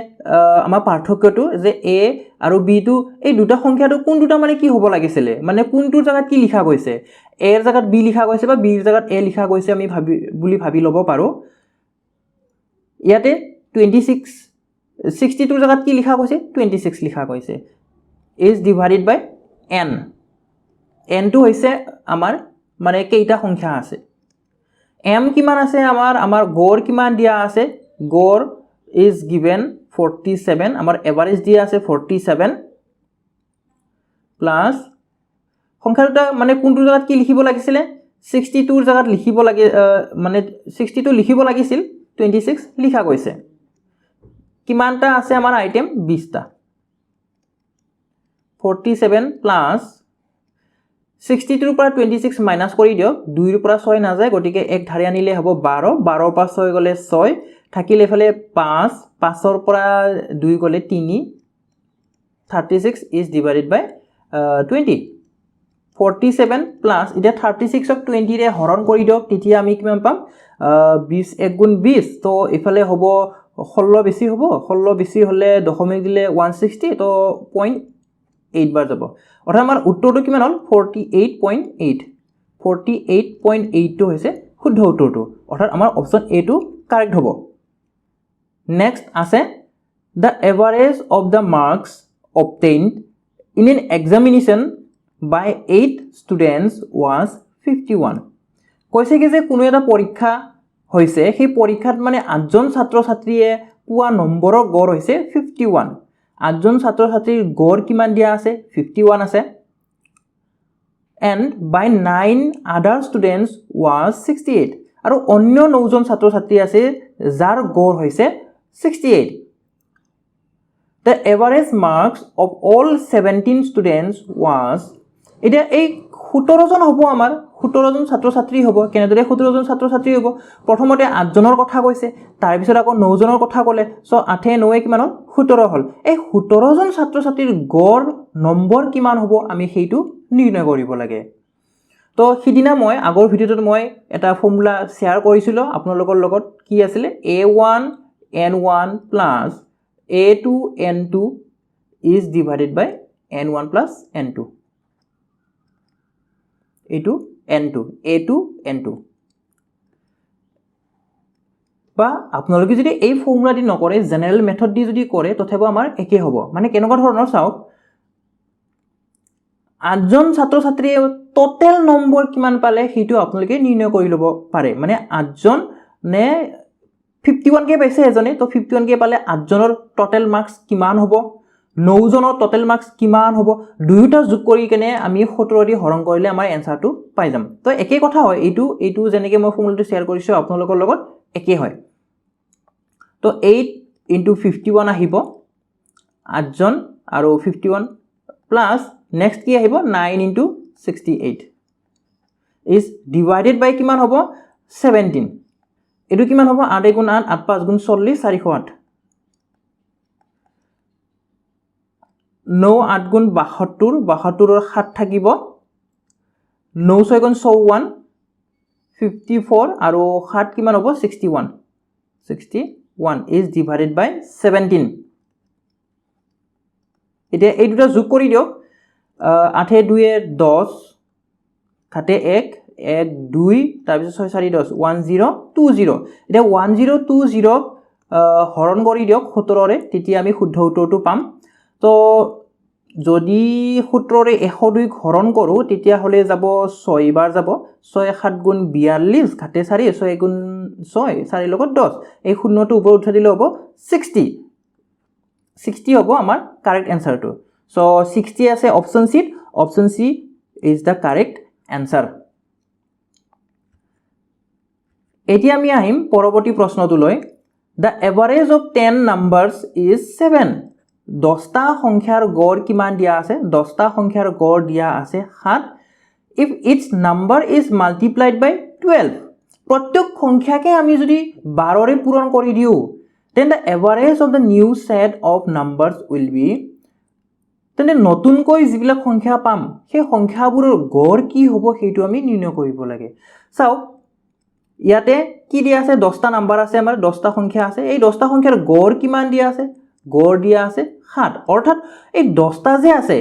আমাৰ পাৰ্থক্যটো যে a আৰু b টো এই দুটা সংখ্যাটো কোন দুটা মানে কি হ'ব লাগিছিল মানে কোনটোৰ জায়গাত কি লিখা গৈছে a ৰ জায়গাত b লিখা গৈছে বা b ৰ জায়গাত a লিখা গৈছে আমি ভাবি লব পাৰো ইয়াতে 26 62 ৰ জায়গাত কি লিখা গৈছে 26 লিখা গৈছে is divided by n টো হৈছে আমাৰ মানে কেইটা সংখ্যা আছে m কিমান আছে আমাৰ গড় কিমান দিয়া আছে গড় is given 47 আমাৰ এভাৰেজ দিয়া আছে 47 প্লাস সংখ্যাটা মানে কোনটো জায়গাত কি লিখিব লাগিছিল 62 ৰ জায়গাত লিখিব লাগে মানে 62 লিখিব লাগিছিল 26 লিখা গৈছে কিমানটা আছে আমাৰ আইটেম 20টা 47 প্লাস 62 ৰ পৰা 26 মাইনাস কৰি দিও 2 ৰ পৰা 6 না যায় গটিকে এক ধাৰি আনিলে হ'ব 12 12 ৰ পৰা 6 গলে 6 থাকিলে ফলে 5 5 ৰ পৰা 2 গলে 3 36 is divided by 20 47 plus এটা 36 ক 20 ৰে হৰণ কৰি দিও তেতিয়া আমি কিমান পাম 20 1 গুণ 20 তো ইফালে হ'ব 16 বেছি হ'ব 16 বেছি হলে দশমিক দিলে 160 তো 0.8 বাৰ যাব অৰ্থাৎ আমাৰ উত্তৰটো কিমান হল 48.8 48.8 টো হৈছে শুদ্ধ উত্তৰটো অৰ্থাৎ আমাৰ অপচন এ টো কাৰেক্ট হ'ব নেক্সট আছে the average of the marks obtained in an examination by 8 students was 51 কৈছে কি যে কোনো এটা পৰীক্ষা হৈছে সেই পৰীক্ষাত মানে 8 জন ছাত্ৰ ছাত্ৰীয়ে পোৱা নম্বৰৰ গড় হৈছে 51 8 জন ছাত্ৰ ছাত্ৰীৰ গড় কিমান দিয়া আছে 51 আছে and by 9 other students was 68 আৰু অন্য 9 জন ছাত্ৰ ছাত্ৰী আছে যাৰ গড় হৈছে 68 the average marks of all 17 students was এটা এই 17 জন হ'ব আমাৰ 17 জন ছাত্ৰ ছাত্ৰী হ'ব কেনেদৰে 17 জন ছাত্ৰ ছাত্ৰী হ'ব প্ৰথমতে 8 জনৰ কথা কৈছে তাৰ পিছত আকৌ 9 জনৰ কথা ক'লে সো 8 9 কিমান হ'ল 17 হ'ল এই 17 জন ছাত্ৰ ছাত্ৰীৰ গড় নম্বৰ কিমান হ'ব আমি সেইটো নিৰ্ণয় কৰিব লাগে তো হিদিনা মই আগৰ ভিডিওটোত মই এটা ফৰ্মুলা শেয়াৰ কৰিছিলো আপোনালোকৰ লগত কি আছিল a1 n1 plus a2 n2 is divided by n1 plus n2 a2 n2 বা আপোনালোকে যদি এই ফৰ্মুলা দি নকৰে জেনাৰেল মেথড দি যদি কৰে তথাপি আমাৰ একে হ'ব মানে কেনেকুৱা ধৰণৰ চাওক 8 জন ছাত্ৰ ছাত্ৰীয়ে টোটাল নম্বৰ কিমান পালে সেইটো আপোনালোকে নিৰ্ণয় কৰি লব পাৰে মানে 8 জন নে 51 কে পাইছে এজনে তো 51 কে পালে 8 জনৰ টোটাল মাৰ্কস কিমান হ'ব 9 জনৰ টোটাল মাৰ্কস কিমান হ'ব দুইটা যোগ কৰি কেনে আমি 17 দি হৰণ কৰিলে আমাৰ এনসাৰটো পাই যাম তো একে কথা হয় এইটো যেনেকৈ মই ফৰ্মুলাটো শেয়াৰ কৰিছো আপোনালোকৰ লগত একে হয় তো 8 into 51 আহিব 8 জন আৰু 51 প্লাস নেক্সট কি আহিব 9 into 68 is divided by কিমান হ'ব 17 এটো কিমান হ'ব 8 গুণ 8 8 5 গুণ 40 408 9 8 গুণ 72 72 ৰ 7 থাকিব 9 6 গুণ 54 54 আৰু 7 কিমান হ'ব 61 is divided by 17 এতিয়া এই দুটা যোগ কৰি দিয়ক 8 2 10 7 1 1 2 তাৰপিছত 6 4 10 1020 এতিয়া 1020 হৰণ কৰি দিয়ক 17 ৰে তেতিয়া আমি শুদ্ধ উত্তৰটো পাম তো যদি 17 ৰে 102 হৰণ কৰো তেতিয়া হলে যাব 6 বাৰ যাব 6 7 গুণ 42 ঘাটে 4 6 গুণ 6 4 লগত 10 এই শূন্যটো ওপৰত উঠাই দিলে হ'ব 60 হ'ব আমাৰ কাৰেক্ট আনসাৰটো সো 60 আছে option C is the correct answer এতিয়া আমি আহিম পৰৱৰ্তী প্ৰশ্নটোলৈ the average of 10 numbers is 7 10টা সংখ্যাৰ গড় কিমান দিয়া আছে 10টা সংখ্যাৰ গড় দিয়া আছে 7 if its number is multiplied by 12 প্ৰত্যেক সংখ্যাকে আমি যদি 12 ৰে পূৰণ কৰি দিও then the average of the new set of numbers will be তেনে নতুনকৈ যিবিলাক সংখ্যা পাম সেই সংখ্যাবোৰৰ গড় কি হ'ব সেইটো আমি নিৰ্ণয় কৰিব লাগে চাও ইয়াতে কি দিয়া আছে 10টা নাম্বাৰ আছে আমাৰ 10টা সংখ্যা আছে এই 10টা সংখ্যাৰ গড় কিমান দিয়া আছে গড় দিয়া আছে 7 অৰ্থাৎ এই 10টা যে আছে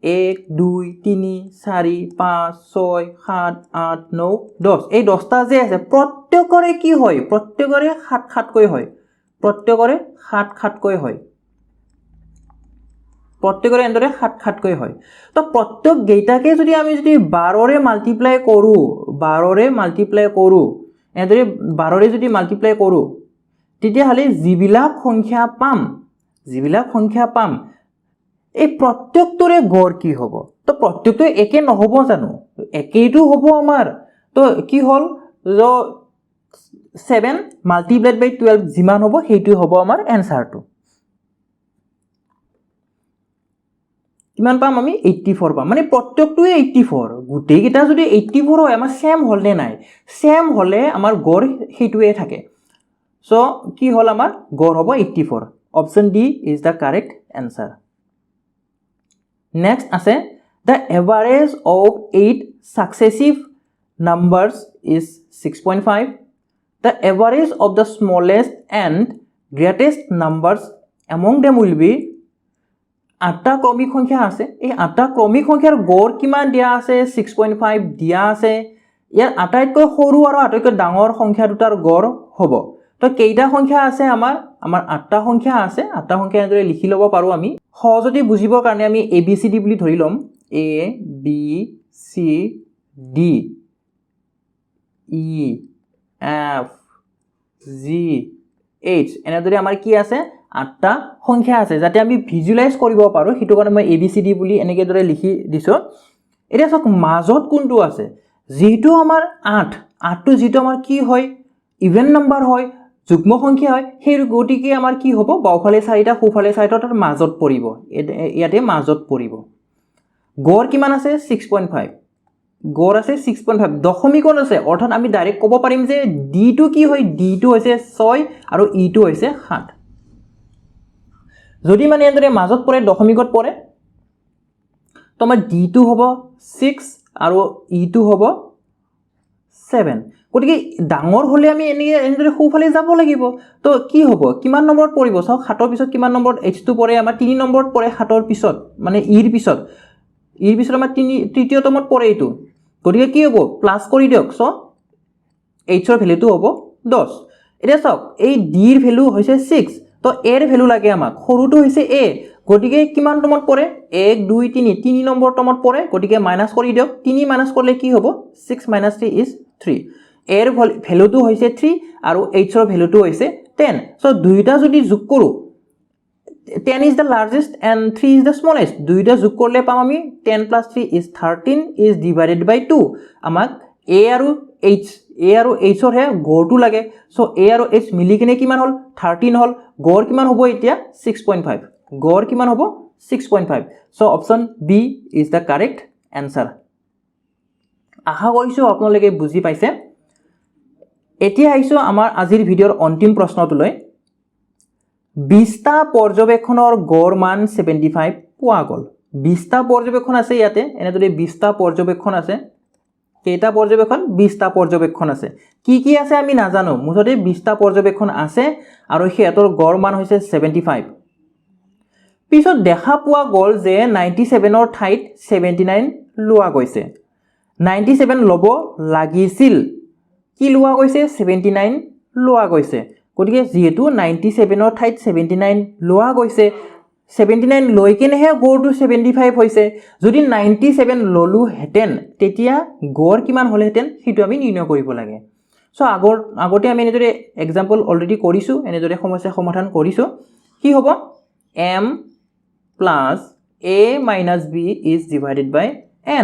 1 2 3 4 5 6 7 8 9 10 এই 10টা যে আছে প্ৰত্যেকৰে কি হয় প্ৰত্যেকৰে 7 7 কৈ হয় প্ৰত্যেকৰে 7 7 কৈ হয় প্ৰত্যেকৰে এন্দৰে 7 7 কৈ হয় তো প্ৰত্যেক গেইটাকে যদি আমি যদি 12 ৰে মাল্টিপ্লাই কৰো এন্দৰে 12 ৰে যদি মাল্টিপ্লাই কৰো তেতিয়া হলে যিবিলাক সংখ্যা পাম এই প্ৰত্যেকটোৰে গড় কি হ'ব তো প্ৰত্যেকটো একে নহব জানো একেইটো হ'ব আমাৰ তো কি হল 7 multiplied by 12 যিমান হ'ব সেইটো হ'ব আমাৰ আনসাৰটো কিমান পাম আমি 84 পাম মানে প্ৰত্যেকটোৱে 84 গুটেই কিটা যদি 84 হয় আমাৰ সেম হল নে নাই সেম হলে আমাৰ গড় সেইটোৱে থাকে সো কি হল আমাৰ গড় হ'ব 84 option D is the correct answer next আছে the average of 8 successive numbers is 6.5 the average of the smallest and greatest numbers among them will be 8টা ক্রমিক সংখ্যা আছে এই 8টা ক্রমিক সংখ্যাৰ গড় কিমান দিয়া আছে 6.5 দিয়া আছে ইয়াৰ আটাইতকৈ সৰু আৰু আটাইতকৈ ডাঙৰ সংখ্যা দুটাৰ গড় হ'ব তো কেইটা সংখ্যা আছে আমাৰ 8টা সংখ্যা আছে 8টা সংখ্যা এনেদৰে লিখি লব পাৰো আমি সহজতে বুজিবৰ কাৰণে আমি ABCD বুলি ধৰি লম A B C D E F G H এনেদৰে আমাৰ কি আছে 8টা সংখ্যা আছে যাতে আমি ভিজুয়ালাইজ কৰিব পাৰো হিটো কাৰণে মই ABCD বুলি এনেকে দৰে লিখি দিছো এটা সক মাজত কোনটো আছে যেটো আমাৰ 8 টো যেটো আমাৰ কি হয় ইভেন নাম্বাৰ হয় যুগ্ম সংখ্যা হয় সেই গতিকে আমাৰ কি হ'ব বাওফালে 4টা সোফালে 4টা তাৰ মাজত পৰিব ইয়াতে মাজত পৰিব গড় কিমান আছে 6.5 গড় আছে 6.5 দশমিকত আছে অৰ্থাৎ আমি ডাইৰেক্ট ক'ব পাৰিম যে ডি টো কি হয় ডি টো হৈছে 6 আৰু ই টো হৈছে 7 যদি মানে এন্দৰে মাজত পৰে দশমিকত পৰে তো আমাৰ ডি টো হ'ব 6 আৰু ই টো হ'ব 7 গতিকে ডাঙৰ হলে আমি এনেদৰে সোফালে যাব লাগিব তো কি হ'ব কিমান নম্বৰত পৰিব চাও 7 ৰ পিছত কিমান নম্বৰত h টো পৰে আমাৰ 3 নম্বৰত পৰে 7 ৰ পিছত মানে ইৰ পিছত আমাৰ তৃতীয়তমত পৰে এইটো গতিকে কি হ'ব প্লাস কৰি দিয়ক সো h ৰ ভ্যালুটো হ'ব 10 এটা চাওক এই d ৰ ভ্যালু হৈছে 6 তো a ৰ ভ্যালু লাগে আমাক সৰুটো হৈছে a গতিকে কিমান তমত পৰে 1 2 3 3 নম্বৰ তমত পৰে গতিকে মাইনাস কৰি দিয়ক 3 মাইনাস কৰিলে কি হ'ব 6 - 3 is 3 a ৰ ভ্যালুটো হৈছে 3 আৰু h ৰ ভ্যালুটো হৈছে 10 সো দুইটা যদি যোগ কৰো 10 is the largest and 3 is the smallest দুইটা যোগ করলে পাম আমি 10 plus 3 is 13 is divided by 2 আমাক a আৰু h ৰ হে গড়টো লাগে সো a আৰু h মিলি কিনে কিমান হল 13 হল গড় কিমান হ'ব এতিয়া 6.5 গড় কিমান হ'ব 6.5 so option B is the correct answer আশা কৰিছো আপোনালোকে বুজি পাইছে এতিয়া আইছো আমাৰ আজিৰ ভিডিওৰ অন্তিম প্ৰশ্নটোলৈ 20টা পৰ্যবেক্ষণৰ গড় মান 75 পোৱা গল 20টা পৰ্যবেক্ষণ আছে ইয়াতে এনেদৰে 20টা পৰ্যবেক্ষণ আছে কেইটা পৰ্যবেক্ষণ 20টা পৰ্যবেক্ষণ আছে কি আছে আমি নাজানো মুঠতে 20টা পৰ্যবেক্ষণ আছে আৰু হেতৰ গড় মান হৈছে 75 পিছত দেখা পোৱা গ'ল যে 97 ৰ ঠাইত 79 লোৱা গৈছে 97 লব লাগিছিল কি লোৱা গৈছে 79 লোৱা গৈছে গতিকে যেহেতু 97 ৰ ঠাইত 79 লোৱা গৈছে 79 লৈ কেনেহে গড়টো 75 হৈছে যদি 97 ললু হেতেন তেতিয়া গড় কিমান হলে হেতেন হিটো আমি নিৰ্ণয় কৰিব লাগে সো আগতে আমি এনেদৰে एग्जांपल অলৰেডি কৰিছো এনেদৰে সমস্যা সমাধান কৰিছো কি হ'ব m plus a minus b is divided by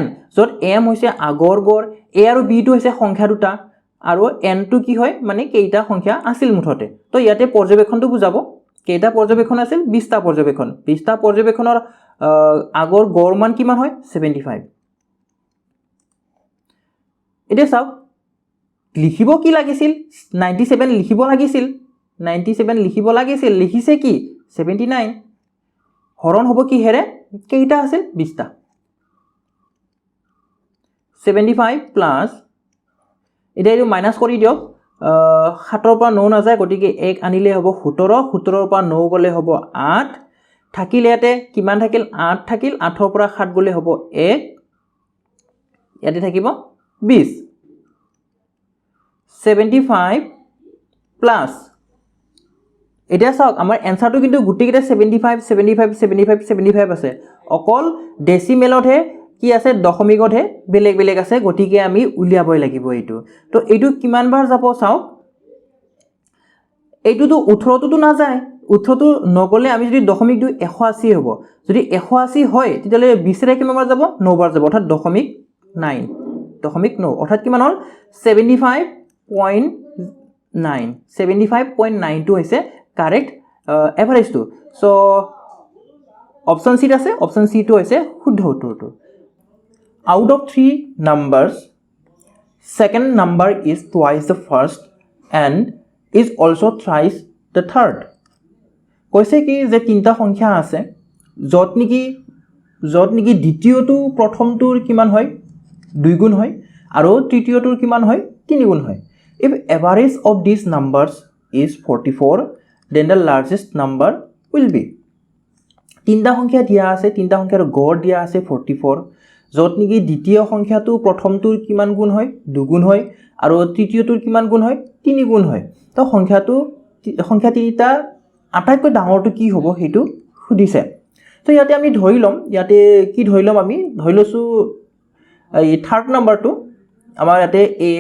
n যত m হৈছে আগৰ গড় a আৰু b টো হৈছে সংখ্যা দুটা আৰু n টো কি হয় মানে কেইটা সংখ্যা আছিল মুঠতে তো ইয়াতে পৰ্যবেক্ষণটো বুজাব কেইটা পৰ্যবেক্ষণ আছিল 20টা পৰ্যবেক্ষণ 20টা পৰ্যবেক্ষণৰ আগৰ গড় মান কিমান হয় 75 এটা চাও লিখিব কি লাগিছিল 97 লিখিব লাগিছিল 97 লিখিব লাগিছিল লিখিছে কি 79 হৰণ হ'ব কি হেৰে কেইটা আছিল 20টা 75 প্লাস এটা এটো মাইনাস কৰি দিয়ক 7 ৰ পৰা 9 না যায় গটিকে 1 আনিলে হ'ব 17 17 ৰ পৰা 9 গলে হ'ব 8 থাকিলেতে কিমান থাকিল 8 থাকিল 8 ৰ পৰা 7 গলে হ'ব 1 ইয়াতে থাকিব 20 75 প্লাস এটা চাওক আমাৰ এনসাৰটো কিন্তু গুটিকেটা 75 75 75 75 আছে অকল ডেসিমেলত হে কি আছে দশমিকত হে বেলেগ বেলেগ আছে গটিকে আমি উলিয়াবই লাগিব এইটো তো এইটো কিমান বাৰ যাব চাওক এইটো তো 18 তো না যায় 18 তো নগলে আমি যদি দশমিক দুই 180 হ'ব যদি 180 হয় তেতিয়ালে 20 ৰে কিমান বাৰ যাব 9 বাৰ যাব অৰ্থাৎ দশমিক 9 অৰ্থাৎ কিমান হল 75.9 75.9 টো হৈছে correct average to so option C আছে অপশন সি টো হৈছে শুদ্ধ উত্তৰটো out of 3 numbers second number is twice the first and is also thrice the third কৈছে কি যে তিনটা সংখ্যা আছে যত নেকি দ্বিতীয়টো প্ৰথমটোৰ কিমান হয় দুই গুণ হয় আৰু তৃতীয়টোৰ কিমান হয় তিনি গুণ হয় if average of these numbers is 44 then the largest number will be তিনটা সংখ্যা দিয়া আছে তিনটা সংখ্যাৰ গড় দিয়া আছে 44 যত নেকি দ্বিতীয় সংখ্যাটো প্ৰথমটোৰ কিমান গুণ হয় দুগুণ হয় আৰু তৃতীয়টোৰ কিমান গুণ হয় তিনি গুণ হয় তো সংখ্যা তিনিটা আটাইতকৈ ডাঙৰটো কি হ'ব হেতু সুধিছে তো ইয়াতে আমি ধৰি লম ইয়াতে কি ধৰি লম আমি ধৰি লৈছো এই থাৰ্ড নাম্বাৰটো আমাৰ ইয়াতে a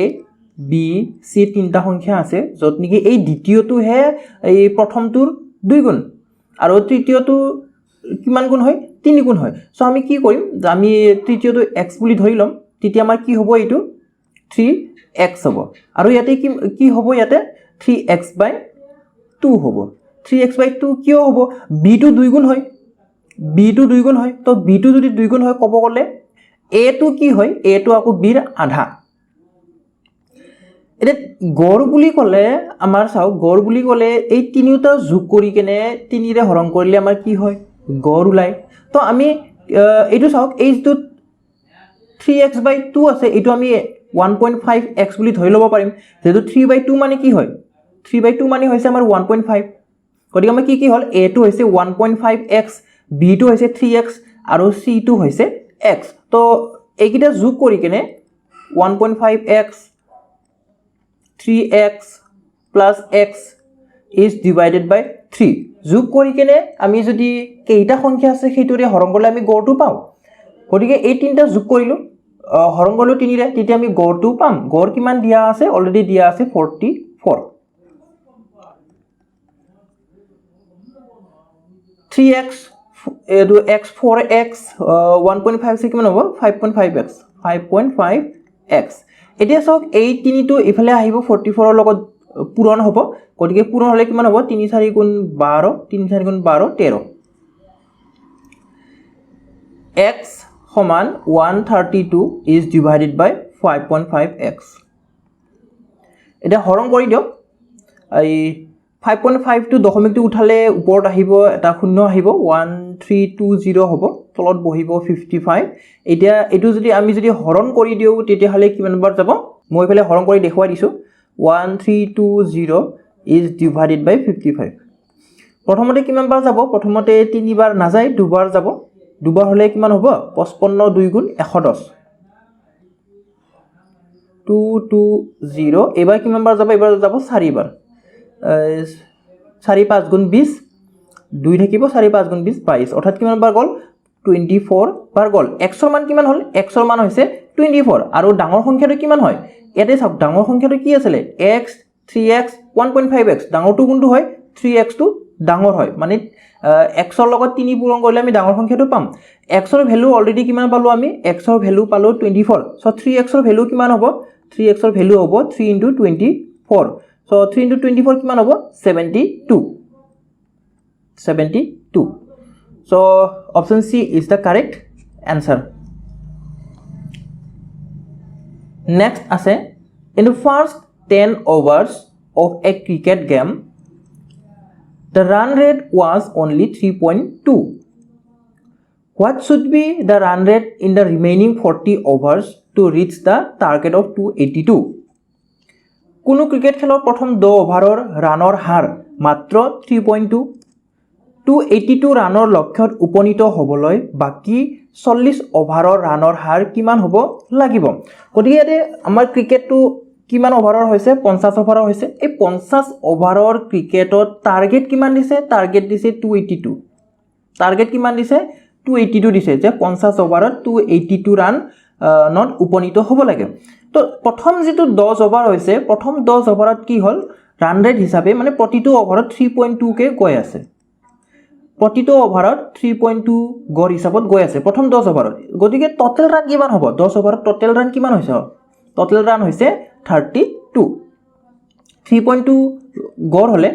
b c তিনটা সংখ্যা আছে যত নেকি এই দ্বিতীয়টো হে এই প্ৰথমটোৰ দুই গুণ আৰু তৃতীয়টো কিমান গুণ হয় তিনি গুণ হয় সো আমি কি কৰিম আমি তৃতীয়টো x বুলি ধৰি লম তেতিয়া আমাৰ কি হ'ব এইটো 3x হ'ব আৰু ইয়াতে কি হ'ব ইয়াতে 3x/2 হ'ব 3x/2 কিয় হ'ব b টো দুই গুণ হয় তো b টো যদি দুই গুণ হয় ক'ব গলে a টো কি হয় a টো আকৌ b ৰ আধা এটা গড় বুলি ক'লে আমাৰ চাও গড় বুলি ক'লে এই তিনিটা যোগ কৰি কেনে 3 ৰে হৰণ কৰিলে আমাৰ কি হয় গড় উলাই তো আমি এইটো চাওক এইটো 3x/2 আছে এইটো আমি 1.5x বুলি ধৰি লব পাৰিম যেটো 3/2 মানে কি হয় 3/2 মানে হৈছে আমাৰ 1.5 গতিকে আমাৰ কি হল a টো হৈছে 1.5x b টো হৈছে 3x আৰু c টো হৈছে x তো এইকিটা যোগ কৰি কেনে 1.5x 3x plus x is divided by 3 যোগ কৰি কেনে আমি যদি কেইটা সংখ্যা আছে হেতুৰে হৰণ কৰিলে আমি গড়টো পাও গতিকে এই তিনটা যোগ কৰিলো হৰণ কৰিলো 3 ৰে তেতিয়া আমি গড়টো পাম গড় কিমান দিয়া আছে অলৰেডি দিয়া আছে 44 3x এটো x 4x 1.5 সে কিমান হ'ব 5.5x এতিয়া সক এই তিনিটো ইফালে আহিব 44 ৰ লগত পূৰণ হ'ব গতিকে পূৰণ হলে কিমান হ'ব 3 4 গুণ 12 3 4 গুণ 12 13 x সমান 132 is divided by 5.5x এটা হৰণ কৰি দিয়ক এই 5.5 টো দশমিকটো উঠালে ওপৰত আহিব এটা শূন্য আহিব 1320 হ'ব তলত বহিব 55 এতিয়া এটো যদি আমি যদি হৰণ কৰি দিও তেতিয়া হলে কিমান বাৰ যাব মই ইফালে হৰণ কৰি দেখুৱাই দিছো 1320 is divided by 55 প্ৰথমতে কিমান বাৰ যাব প্ৰথমতে 3 বাৰ না যায় দুবাৰ যাব দুবাৰ হলে কিমান হ'ব 55 2 গুণ 110 220 এবাৰ কিমান বাৰ যাব এবাৰ যাব 4 বাৰ 4 5 গুণ 20 2 থাকিব 4 5 গুণ 20 22 অৰ্থাৎ কিমান বাৰ গল 24 বাৰ গল x ৰ মান কিমান হল x ৰ মান হৈছে 24 আৰু ডাঙৰ সংখ্যাটো কিমান হয় ইয়াতে চাওক ডাঙৰ সংখ্যাটো কি আছিল x 3x 1.5x ডাঙৰটো কোনটো হয় 3x টো ডাঙৰ হয় মানে x ৰ লগত 3 পূৰণ কৰিলে আমি ডাঙৰ সংখ্যাটো পাম x ৰ ভ্যালু অলৰেডি কিমান পালো আমি x ৰ ভ্যালু পালো 24 সো 3x ৰ ভ্যালু কিমান হ'ব 3x ৰ ভ্যালু হ'ব 3 * 24 সো 3 * 24 কিমান হ'ব 72 so option C is the correct answer next আছে in the first 10 overs of a cricket game the run rate was only 3.2 what should be the run rate in the remaining 40 overs to reach the target of 282 কোনো cricket খেলৰ প্ৰথম 10 ওভাৰৰ ৰানৰ হাৰ মাত্ৰ 3.2 282 ৰানৰ লক্ষ্যত উপনীত হ'বলৈ বাকি 40 ওভাৰৰ ৰানৰ হাৰ কিমান হ'ব লাগিব গতিকে আমাৰ ক্ৰিকেটটো কিমান ওভাৰৰ হৈছে 50 ওভাৰৰ হৈছে এই 50 ওভাৰৰ ক্ৰিকেটত টাৰ্গেট কিমান দিছে টাৰ্গেট দিছে 282 টাৰ্গেট কিমান দিছে 282 দিছে যে 50 ওভাৰত 282 ৰান নট উপনীত হ'ব লাগে তো প্ৰথম যেটো 10 ওভাৰ হৈছে প্ৰথম 10 ওভাৰত কি হল ৰান ৰেট হিচাপে মানে প্ৰতিটো ওভাৰত 3.2 কে গৈ আছে প্ৰতিটো ওভাৰত 3.2 গড় হিচাপত গৈ আছে প্ৰথম 10 ওভাৰত গতিকে টোটাল ৰান কিমান হ'ব 10 ওভাৰত টোটাল ৰান কিমান হৈছে টোটাল ৰান হৈছে 32 3.2 গড় হলে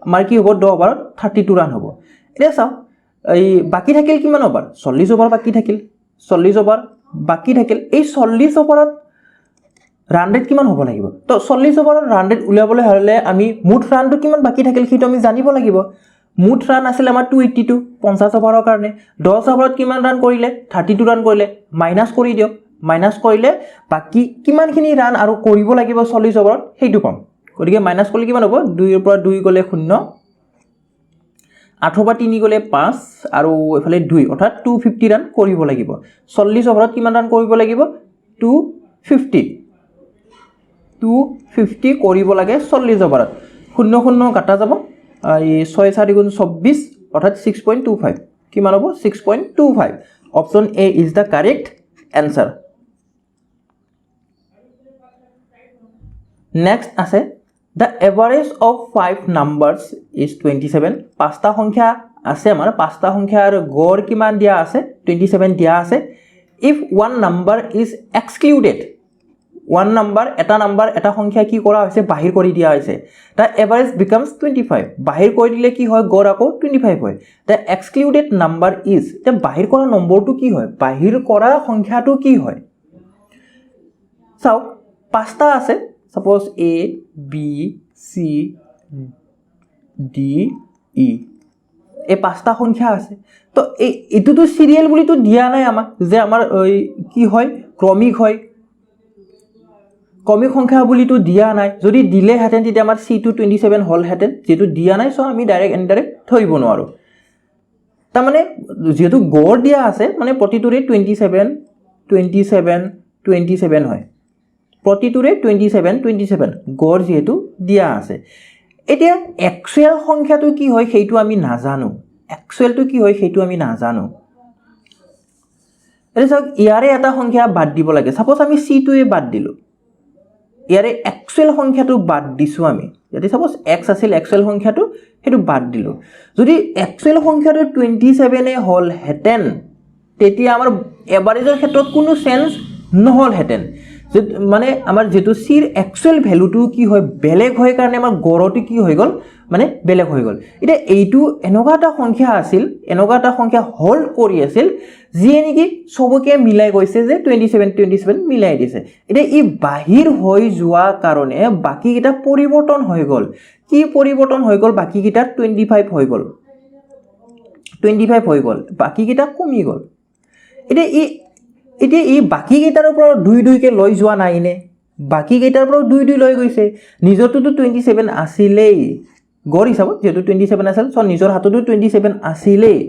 আমাৰ কি হ'ব 10 ওভাৰত 32 ৰান হ'ব এতিয়া চাও এই বাকি থাকিল কিমান ওভাৰ 40 ওভাৰ বাকি থাকিল 40 ওভাৰ বাকি থাকিল এই 40 ওভাৰত ৰান ৰেট কিমান হ'ব লাগিব তো 40 ওভাৰৰ ৰান ৰেট উলিয়াবলৈ হলে আমি মুঠ ৰানটো কিমান বাকি থাকিল সেইটো আমি জানিব লাগিব মুঠ ৰান আছিল আমাৰ 282 50 ওভাৰৰ কাৰণে 10 ওভাৰত কিমান ৰান কৰিলে 32 ৰান কৰিলে মাইনাস কৰি দিও মাইনাস কৰিলে বাকি কিমানখিনি ৰান আৰু কৰিব লাগিব 40 ওভাৰত সেইটো পাম গতিকে মাইনাস কৰিলে কিমান হ'ব 2 ৰ পৰা 2 গলে 0 8 পৰা 3 গলে 5 আৰু এফালে 2 অৰ্থাৎ 250 ৰান কৰিব লাগিব 40 ওভাৰত কিমান ৰান কৰিব লাগিব 250 কৰিব লাগে 40 ওভাৰত 0 কাটা যাব এই 6 4 গুণ 24 অৰ্থাৎ 6.25 কিমান হ'ব 6.25 option A is the correct answer next আছে the average of 5 numbers is 27 পাঁচটা সংখ্যা আছে আমাৰ পাঁচটা সংখ্যাৰ গড় কিমান দিয়া আছে 27 দিয়া আছে if one number is excluded one number এটা সংখ্যা কি কৰা হৈছে বাহিৰ কৰি দিয়া হৈছে the average becomes 25 বাহিৰ কৰি দিলে কি হয় গড় আকৌ 25 হয় the excluded number is তে বাহিৰ কৰা নম্বৰটো কি হয় বাহিৰ কৰা সংখ্যাটো কি হয় চাও পাঁচটা আছে suppose a b c d e এই পাঁচটা সংখ্যা আছে তো এটো তো সিরিয়াল বুলি তো দিয়া নাই আমাক যে আমাৰ কি হয় ক্ৰমিক হয় ক্ৰমিক সংখ্যা বুলি তো দিয়া নাই যদি দিলে হেতেন তেতিয়া আমাৰ c2 27 হল হেতেন যেটো দিয়া নাই সো আমি ডাইৰেক্ট ইনডাইৰেক্ট থইব নোৱাৰো তা মানে যেটো গড় দিয়া আছে মানে প্ৰতিটোৰে 27 27 27 হয় প্ৰতিটোৰে 27 গড় যেটো দিয়া আছে এতিয়া এক্সুৱেল সংখ্যাটো কি হয় সেইটো আমি নাজানো এক্সুৱেলটো কি হয় সেইটো আমি নাজানো এটা ইয়াৰে এটা সংখ্যা বাদ দিব লাগে সাপোজ আমি c2 এ বাদ দিলো ইয়াৰে এক্সুৱেল সংখ্যাটো বাদ দিছো আমি যদি সাপোজ x আছিল এক্সুৱেল সংখ্যাটো হেতু বাদ দিলো যদি এক্সুৱেল সংখ্যাটো 27 এ হল হেতেন তেতিয়া আমাৰ এভাৰেজৰ ক্ষেত্ৰত কোনো সেন্স নহল হেতেন মানে আমাৰ যেটো সিৰ এক্সুৱেল ভ্যালুটো কি হয় বেলেগ হয় কাৰণে আমাৰ গড়টো কি হৈ গল মানে বেলেগ হৈ গল এটা এইটো এনেকুৱা এটা সংখ্যা আছিল এনেকুৱা এটা সংখ্যা হোল্ড কৰি আছিল যিয়ে নেকি সবকে মিলাই গৈছে যে 27 মিলাই দিছে এটা ই বাহিৰ হৈ যোৱা কাৰণে বাকি কিটা পৰিৱৰ্তন হৈ গল কি পৰিৱৰ্তন হৈ গল বাকি কিটা 25 হৈ গল 25 হৈ গ'ল বাকি কেইটা কমি গ'ল এতিয়া ই বাকি কেইটাৰ পৰা 2 কে লৈ যোৱা নাই নে বাকি কেইটাৰ পৰা 2 লৈ গৈছে নিজৰটোতো 27 আছিলেই গড় হিচাপত যেটো 27 আছিল সো নিজৰ হাততো 27 আছিলেই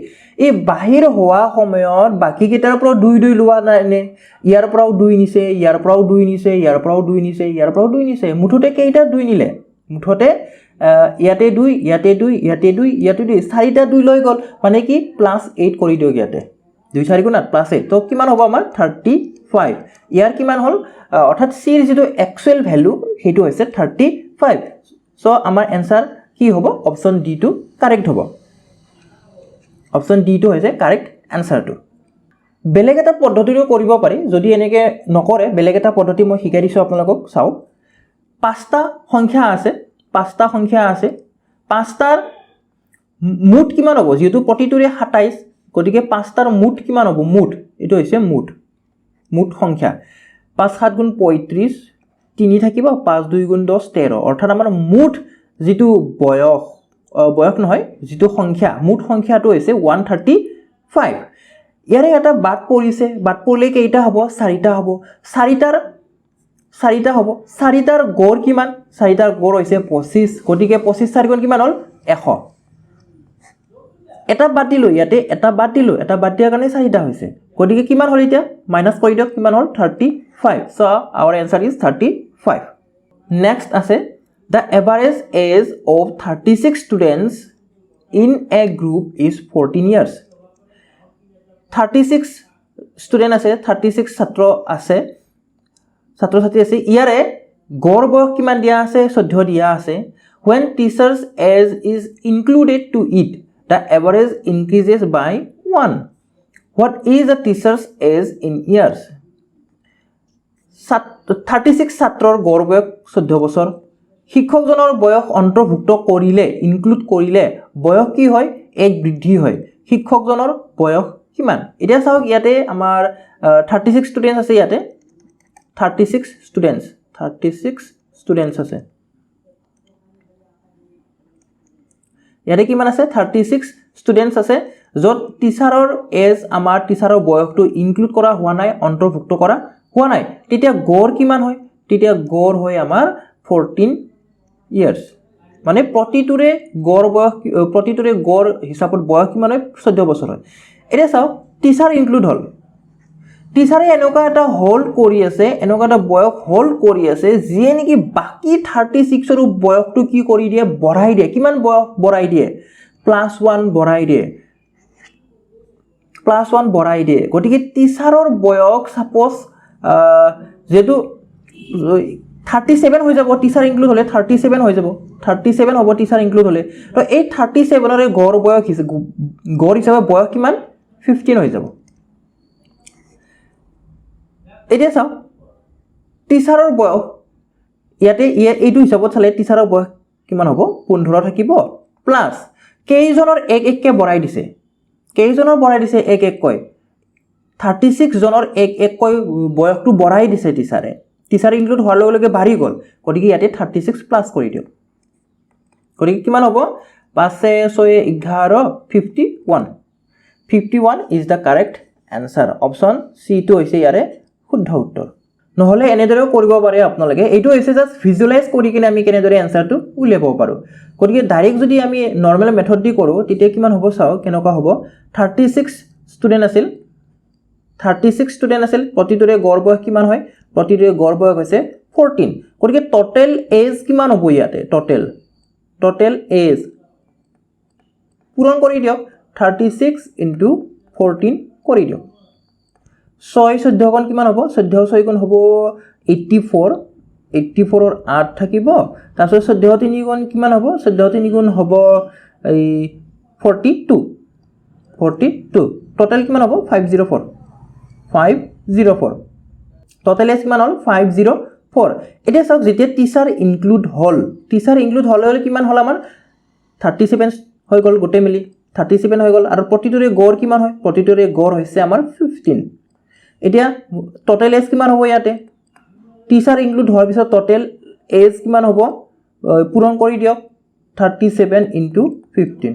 এই বাহিৰ হোৱা সময়ত বাকি কেইটাৰ পৰা 2 লোৱা নাই নে ইয়াৰ পৰাও 2 নিছে ইয়াৰ পৰাও 2 নিছে ইয়াৰ পৰাও 2 নিছে ইয়াৰ পৰাও 2 নিছে মুঠতে কেইটা 2 নিলে মুঠতে ইয়াতে 2 ইয়াতে 2 ইয়াতে 2 ইয়াতে 2 চাৰিটা 2 লৈ গ'ল মানে কি +8 কৰি দিও ইয়াতে 2 4 গুণ 8 +8 তো কিমান হ'ব আমাৰ 35 ইয়াৰ কিমান হ'ল অৰ্থাৎ c ৰ যেটো একচুয়াল ভ্যালু হেতু হৈছে 35 সো আমাৰ आंसर কি হ'ব অপচন ডি টু কারেক্ট হ'ব অপচন ডি টু হৈছে কারেক্ট आंसरটো বেলেগ এটা পদ্ধতিৰে কৰিব পাৰি যদি এনেকে নকৰে বেলেগ এটা পদ্ধতি মই শিকাই দিছো আপোনালোকক চাও পাঁচটা সংখ্যা আছে পাঁচটাৰ মুঠ কিমান হ'ব যেহেতু প্ৰতিটোৰে 27 গতিকে পাঁচটাৰ মুঠ কিমান হ'ব মুঠ এটো হৈছে মুঠ সংখ্যা 5 7 গুণ 35 3 থাকিব 5 2 গুণ 10 13 অৰ্থাৎ আমাৰ মুঠ যেটো বয়স নহয় যেটো সংখ্যা মুঠ সংখ্যাটো হৈছে 135 ইয়াৰে এটা বাদ পৰিছে বাদ পৰিলে কেইটা হ'ব চাৰিটা হ'ব চাৰিটা হ'ব চাৰিটাৰ গড় কিমান চাৰিটাৰ গড় হৈছে 25 গতিকে 25 4 গুণ কিমান হ'ল 100 এটা বাদ দিলো ইয়াতে এটা বাদ দিয়াৰ কাৰণে চাৰিটা হৈছে গতিকে কিমান হ'ল এতিয়া মাইনাস কৰি দিয়ক কিমান হ'ল 35 so our answer is 35 next আছে the average age of 36 students in a group is 14 years 36 student আছে 36 ছাত্র আছে ছাত্রছাত্রী আছে ইয়াৰে গড় বয়স কিমান দিয়া আছে 14 দিয়া আছে when teachers age is included to it the average increases by 1 what is the teacher's age in years 36 ছাত্ৰৰ গড় বয়স 14 বছৰ শিক্ষকজনৰ বয়স অন্তৰ্ভুক্ত কৰিলে ইনক্লুড কৰিলে বয়স কি হয় এক বৃদ্ধি হয় শিক্ষকজনৰ বয়স কিমান এতিয়া চাওক ইয়াতে আমাৰ 36 ষ্টুডেন্টস আছে ইয়াতে 36 ষ্টুডেন্টস আছে ইয়াতে কিমান আছে 36 ষ্টুডেন্টস আছে যত টিচাৰৰ এজ আমাৰ টিচাৰৰ বয়সটো ইনক্লুড কৰা হোৱা নাই অন্তৰ্ভুক্ত কৰা হোৱা নাই তেতিয়া গড় কিমান হয় তেতিয়া গড় হয় আমাৰ 14 years মানে প্ৰতিটোৰে গড় হিচাপত বয়স কিমান হয় 14 বছৰ হয় এটা চাও টিচাৰ ইনক্লুড হল টিচাৰে এনেকুৱা এটা হোল্ড কৰি আছে এনেকুৱা এটা বয়স হোল্ড কৰি আছে যিয়ে নেকি বাকি 36 ৰ বয়সটো কি কৰি দিয়ে বঢ়াই দিয়ে কিমান বয়স বঢ়াই দিয়ে +1 বঢ়াই দিয়ে গতিকে টিচাৰৰ বয়স সাপোজ যেটো 37 হৈ যাব টিচাৰ ইনক্লুড হলে 37 হৈ যাব 37 হ'ব টিচাৰ ইনক্লুড হলে তো এই 37 ৰে গড় বয়স হিচাপে বয়স কিমান 15 হৈ যাব এতিয়া চাও টিচাৰৰ বয়স ইয়াতে এইটো হিচাপত চালে টিচাৰৰ বয়স কিমান হ'ব 15 থাকিব প্লাস কেইজনৰ এক কে বঢ়াই দিছে কেইজনৰ বঢ়াই দিছে এক কৈ 36 জনৰ এক কৈ বয়সটো বঢ়াই দিছে টিচাৰ ইনক্লুড হোৱাৰ লগে লগে বাঢ়ি গ'ল গতিকে ইয়াতে 36 প্লাস কৰি দিও গতিকে কিমান হ'ব 5 6 11 51 is the correct answer option C টো হৈছে ইয়াৰে শুদ্ধ উত্তৰ নহলে এনেদৰেও কৰিব পাৰে আপোনালোকে এইটো হৈছে জাস্ট ভিজুয়ালাইজ কৰি কিনে আমি কেনেদৰে আনসাৰটো উলিয়াব পাৰো গতিকে ডাইৰেক্ট যদি আমি নৰমাল মেথড দি কৰো তেতিয়া কিমান হ'ব চাও কেনেকুৱা হ'ব 36 ষ্টুডেন্ট আছিল প্ৰতিটোৰে গড় বয়স কিমান হয় প্ৰতিটোৰে গড় বয়স হৈছে 14 গতিকে টোটাল এজ কিমান হ'ব ইয়াতে টোটাল এজ পূৰণ কৰি দিয়ক 36 * 14 কৰি দিয়ক 6 14 গুণ কিমান হ'ব 14 6 গুণ হ'ব 84 84 ৰ 8 থাকিব তাৰপিছত 14 3 গুণ কিমান হ'ব 14 3 গুণ হ'ব 42 টোটাল কিমান হ'ব 504 টোটাল এজ কিমান হ'ল 504 এতিয়া চাওক যেতিয়া টিচাৰ ইনক্লুড হল কিমান হল আমাৰ 37 হৈ গল গোটে মিলি 37 হৈ গল আৰু প্ৰতিটোৰে গড় কিমান হয় প্ৰতিটোৰে গড় হৈছে আমাৰ 15 এতিয়া টোটাল এজ কিমান হ'ব ইয়াতে টিচাৰ ইনক্লুড হোৱাৰ পিছত টোটাল এজ কিমান হ'ব পূৰণ কৰি দিয়ক 37 * 15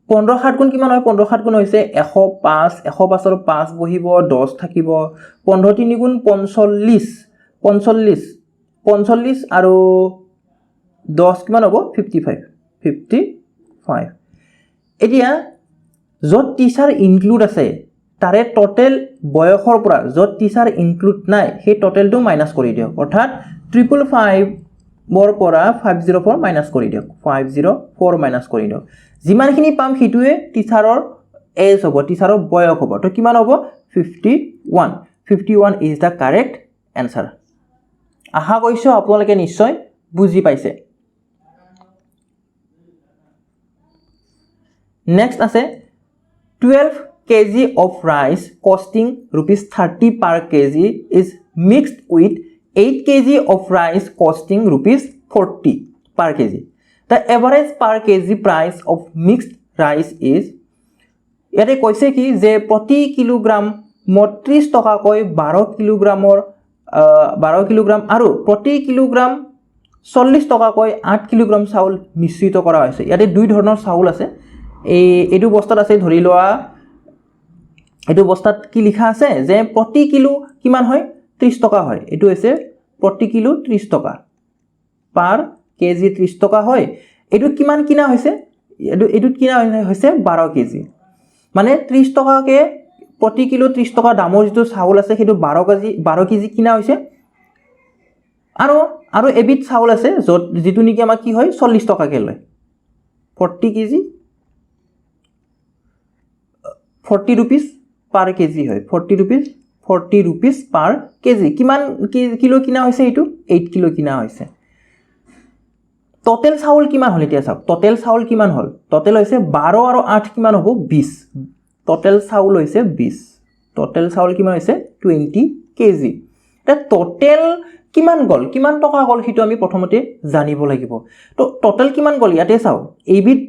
15 7 গুণ কিমান হয় 15 7 গুণ হৈছে 105 105 ৰ 5 বহিব 10 থাকিব 15 3 গুণ 45 45 45 আৰু 10 কিমান হ'ব 55 55 এতিয়া য'ত টিচাৰ ইনক্লুড আছে তাৰে টোটেল বয়সৰ পৰা য'ত টিচাৰ ইনক্লুড নাই সেই টোটেলটো মাইনাস কৰি দিয়ক অৰ্থাৎ 555 বৰ পৰা 504 মাইনাস কৰি দিয়ক 504 মাইনাস কৰি দিয়ক যিমানখিনি পাম হিটুৱে টিচাৰৰ এজ হ'ব টিচাৰৰ বয়স হ'ব তো কিমান হ'ব 51 51 ইজ দা কাৰেক্ট এনসাৰ আশা কৰিছো আপোনালোকে নিশ্চয় বুজি পাইছে নেক্সট আছে 12 kg of rice costing ₹30 per kg is mixed with 8 kg of rice costing ₹40 per kg. The average per kg price of mixed rice is ইয়াতে কৈছে কি যে প্ৰতি কিলোগ্ৰাম 30 টকাকৈ 12 কিলোগ্ৰামৰ 12 কিলোগ্ৰাম আৰু প্ৰতি কিলোগ্ৰাম 40 টকাকৈ 8 কিলোগ্ৰাম চাউল মিশ্ৰিত কৰা হৈছে ইয়াতে দুই ধৰণৰ চাউল আছে এইটো বস্তাত আছে ধৰি লোৱা এটো বস্তাত কি লিখা আছে যে প্ৰতি কিলো কিমান হয় 30 টকা হয় এটো হৈছে প্ৰতি কিলো 30 টকা পার কেজি 30 টকা হয় এটো কিমান কিনা হৈছে এটো কিনা হৈছে 12 কেজি মানে 30 টকাকে প্ৰতি কিলো 30 টকা দামৰ যেটো চাউল আছে হেতু 12 কেজি কিনা হৈছে আৰু এবিট চাউল আছে যেটো নিকি আমাৰ কি হয় 40 টকাকে লয় 40 কেজি 40 rupees per kg হয় 40 rupees per kg কিমান কিলো কিনা হৈছে এটো 8 কিলো কিনা হৈছে টোটাল চাউল কিমান হল এতিয়া চাওক টোটাল চাউল কিমান হল টোটাল হৈছে 12 আৰু 8 কিমান হ'ব 20 টোটাল চাউল হৈছে 20 টোটাল চাউল কিমান হৈছে 20 kg এটা টোটাল কিমান গল কিমান টকা গল হিটো আমি প্ৰথমতে জানিব লাগিব তো টোটাল কিমান গল ইয়াতে চাও এইবিট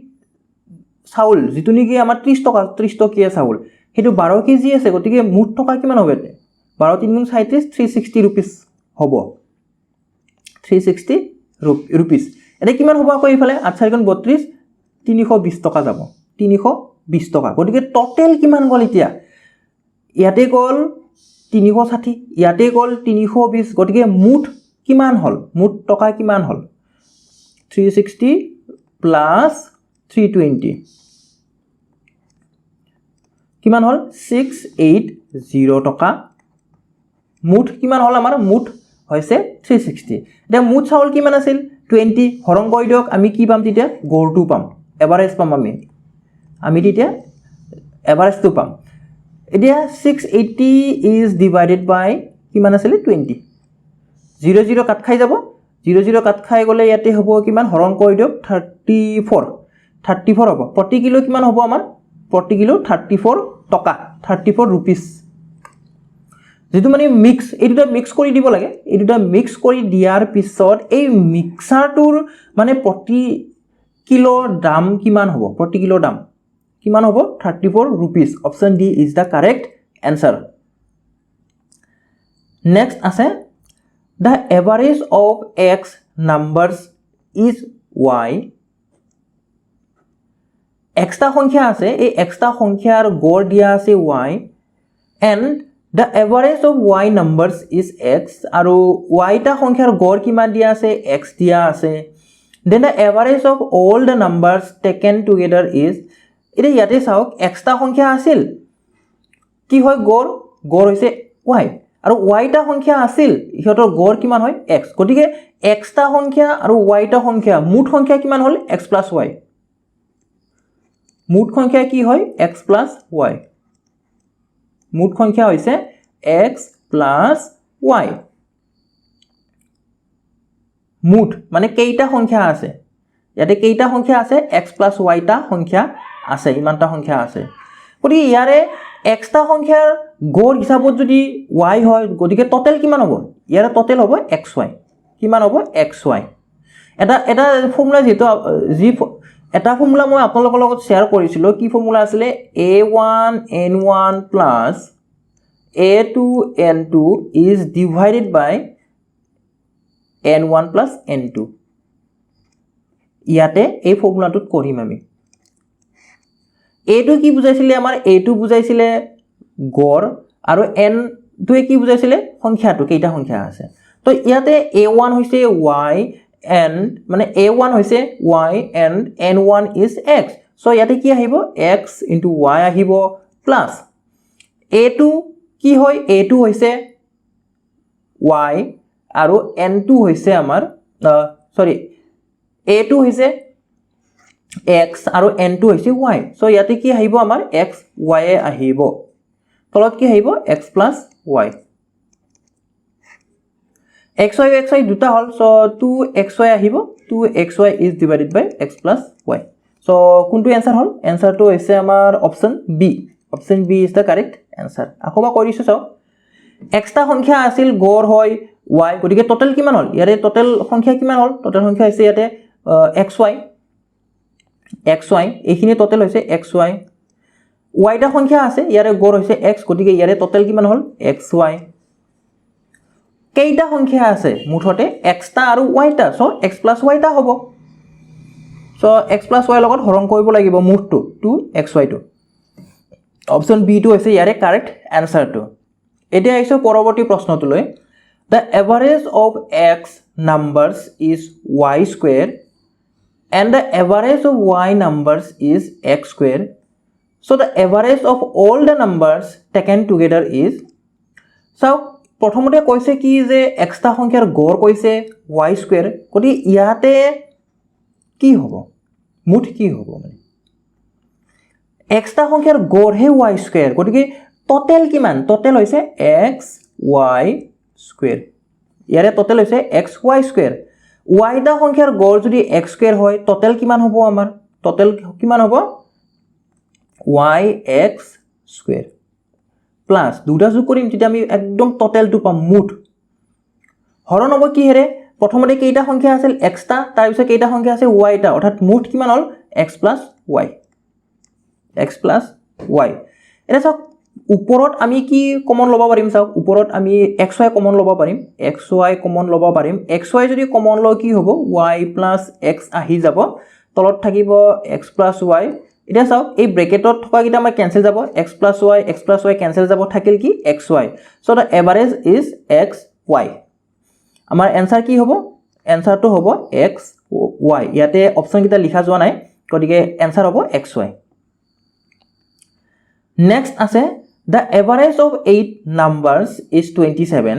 চাউল যেটো নিকি আমাৰ 30 টকীয়া চাউল হেতু 12 কেজি আছে গতিকে মুঠ টকা কিমান হবে 12 3 গুণ 37 360 rupees হ'ব 360 rupees এটা কিমান হ'ব আকৌ ইফালে 8 4 গুণ 32 320 টকা যাব 320 টকা গতিকে টোটাল কিমান গল এতিয়া ইয়াতে গল 360 ইয়াতে গল 320 গতিকে মুঠ কিমান হল মুঠ টকা কিমান হল 360 প্লাস 320 কিমান হল 680 টকা মুঠ কিমান হল আমাৰ মুঠ হৈছে 360 এটা মুঠ চাউল কিমান আছিল 20 হৰং কৰি দিয়ক আমি কি পাম তেতিয়া গড়টো পাম এভাৰেজ পাম আমি তেতিয়া এভাৰেজটো পাম এতিয়া 680 is divided by কিমান আছিল 20 0 0 কাট খাই যাব 0 0 কাট খাই গলে ইয়াতে হ'ব কিমান হৰং কৰি দিয়ক 34 হ'ব প্ৰতি কিলো কিমান হ'ব আমাৰ প্ৰতি কিলো 34 টকা 34 rupees যেটো মানে মিক্স এটুটা মিক্স কৰি দিব লাগে এটুটা মিক্স কৰি দিয়াৰ পিছত এই মিক্সাৰটোৰ মানে প্ৰতি কিলো দাম কিমান হ'ব প্ৰতি কিলো দাম কিমান হ'ব 34 rupees option D is the correct answer next আছে the average of x numbers is y extra সংখ্যা আছে এই extra সংখ্যাৰ গড় দিয়া আছে y and the average of y numbers is x আৰু y টা সংখ্যাৰ গড় কিমান দিয়া আছে x দিয়া আছে then the average of all the numbers taken together is এটা ইয়াতে চাওক extra সংখ্যা আছিল কি হয় গড় হৈছে y আৰু y টা সংখ্যা আছিল ইহতৰ গড় কিমান হয় x গতিকে x টা সংখ্যা আৰু y টা সংখ্যা মুঠ সংখ্যা কিমান হল x + y মুঠ সংখ্যা কি হয় x + y মুঠ সংখ্যা হৈছে x + y মুঠ মানে কেইটা সংখ্যা আছে ইয়াতে কেইটা সংখ্যা আছে x + y টা সংখ্যা আছে ইমানটা সংখ্যা আছে গতিকে ইয়াৰে x টা সংখ্যাৰ গড় হিচাপত যদি y হয় গতিকে টোটাল কিমান হ'ব ইয়াৰে টোটাল হ'ব xy কিমান হ'ব xy এটা ফৰ্মুলা যেটো এটা ফৰ্মুলা মই আপোনালোকৰ লগত শেয়াৰ কৰিছিলো কি ফৰ্মুলা আছিল a1 n1 + a2 n2 is divided by n1 + n2 ইয়াতে এই ফৰ্মুলাটোত কৰিম আমি এটো কি বুজাইছিলে আমাৰ এটো বুজাইছিলে গড় আৰু n টোৱে কি বুজাইছিলে সংখ্যাটো কেইটা সংখ্যা আছে তো ইয়াতে a1 হৈছে y and মানে a1 হৈছে y and n1 is x so ইয়াতে কি আহিব x into y আহিব প্লাস a2 কি হয় a2 হৈছে y আৰু n2 হৈছে আমাৰ সৰি a2 হৈছে x আৰু n2 হৈছে y সো ইয়াতে কি আহিব আমাৰ x y এ আহিব তলত কি আহিব x plus y xy xy দুটা হল সো 2xy আহিব 2xy is divided by x plus y so কোনটো आंसर হল आंसर তো হৈছে আমাৰ option b is the correct answer আকবা কৰিছো চাও এক্সটা সংখ্যা আছিল গড় হয় y গটিকে টোটাল কিমান হল ইয়াৰে টোটাল সংখ্যা কিমান হল টোটাল সংখ্যা হৈছে ইয়াতে xy এইখিনি টোটাল হৈছে xy y টা সংখ্যা আছে ইয়াৰে গড় হৈছে x গটিকে ইয়াৰে টোটাল কিমান হল xy কেইটা সংখ্যা আছে মুঠতে x টা আৰু y টা সো x plus y টা হ'ব সো x plus y লগত হৰণ কৰিব লাগিব মুঠটো 2xy টো অপচন বি টো হৈছে ইয়াৰে কাৰেক্ট আনসাৰটো এতিয়া আহিছো পৰৱৰ্তী প্ৰশ্নটোলৈ the average of x numbers is y square and the average of y numbers is x square so the average of all the numbers taken together is so প্ৰথমতে কৈছে কি যে x টা সংখ্যাৰ গড় কৈছে y square কটি ইয়াতে কি হ'ব মুঠ কি হ'ব মানে x টা সংখ্যাৰ গড় হে y square গটিকে টোটাল কিমান টোটাল হৈছে x y square ইয়াৰে টোটাল হৈছে x y square y টা সংখ্যাৰ গড় যদি x square হয় টোটাল কিমান হ'ব আমাৰ টোটাল কিমান হ'ব y x square প্লাস দুটা যোগ কৰিম তেতিয়া আমি একদম টোটালটো পাম মুঠ হৰণ হ'ব কি হেৰে প্ৰথমতে কেইটা সংখ্যা আছিল x টা তাৰ পিছত কেইটা সংখ্যা আছে y টা অৰ্থাৎ মুঠ কিমান হল x plus y এটা চাওক ওপৰত আমি কি কমন লব পাৰিম চাওক ওপৰত আমি xy কমন লব পাৰিম xy কমন লব পাৰিম xy যদি কমন লও কি হ'ব y plus x আহি যাব তলত থাকিব x plus y এটা চাওক এই ব্ৰেকেটত থকা কিটা আমাৰ ক্যান্সেল যাব x plus y ক্যান্সেল যাব থাকিল কি xy so the average is xy আমাৰ आंसर কি হ'ব आंसर তো হ'ব xy ইয়াতে অপচন কিটা লিখা যোৱা নাই গটিকে आंसर হ'ব xy নেক্সট আছে the average of 8 numbers is 27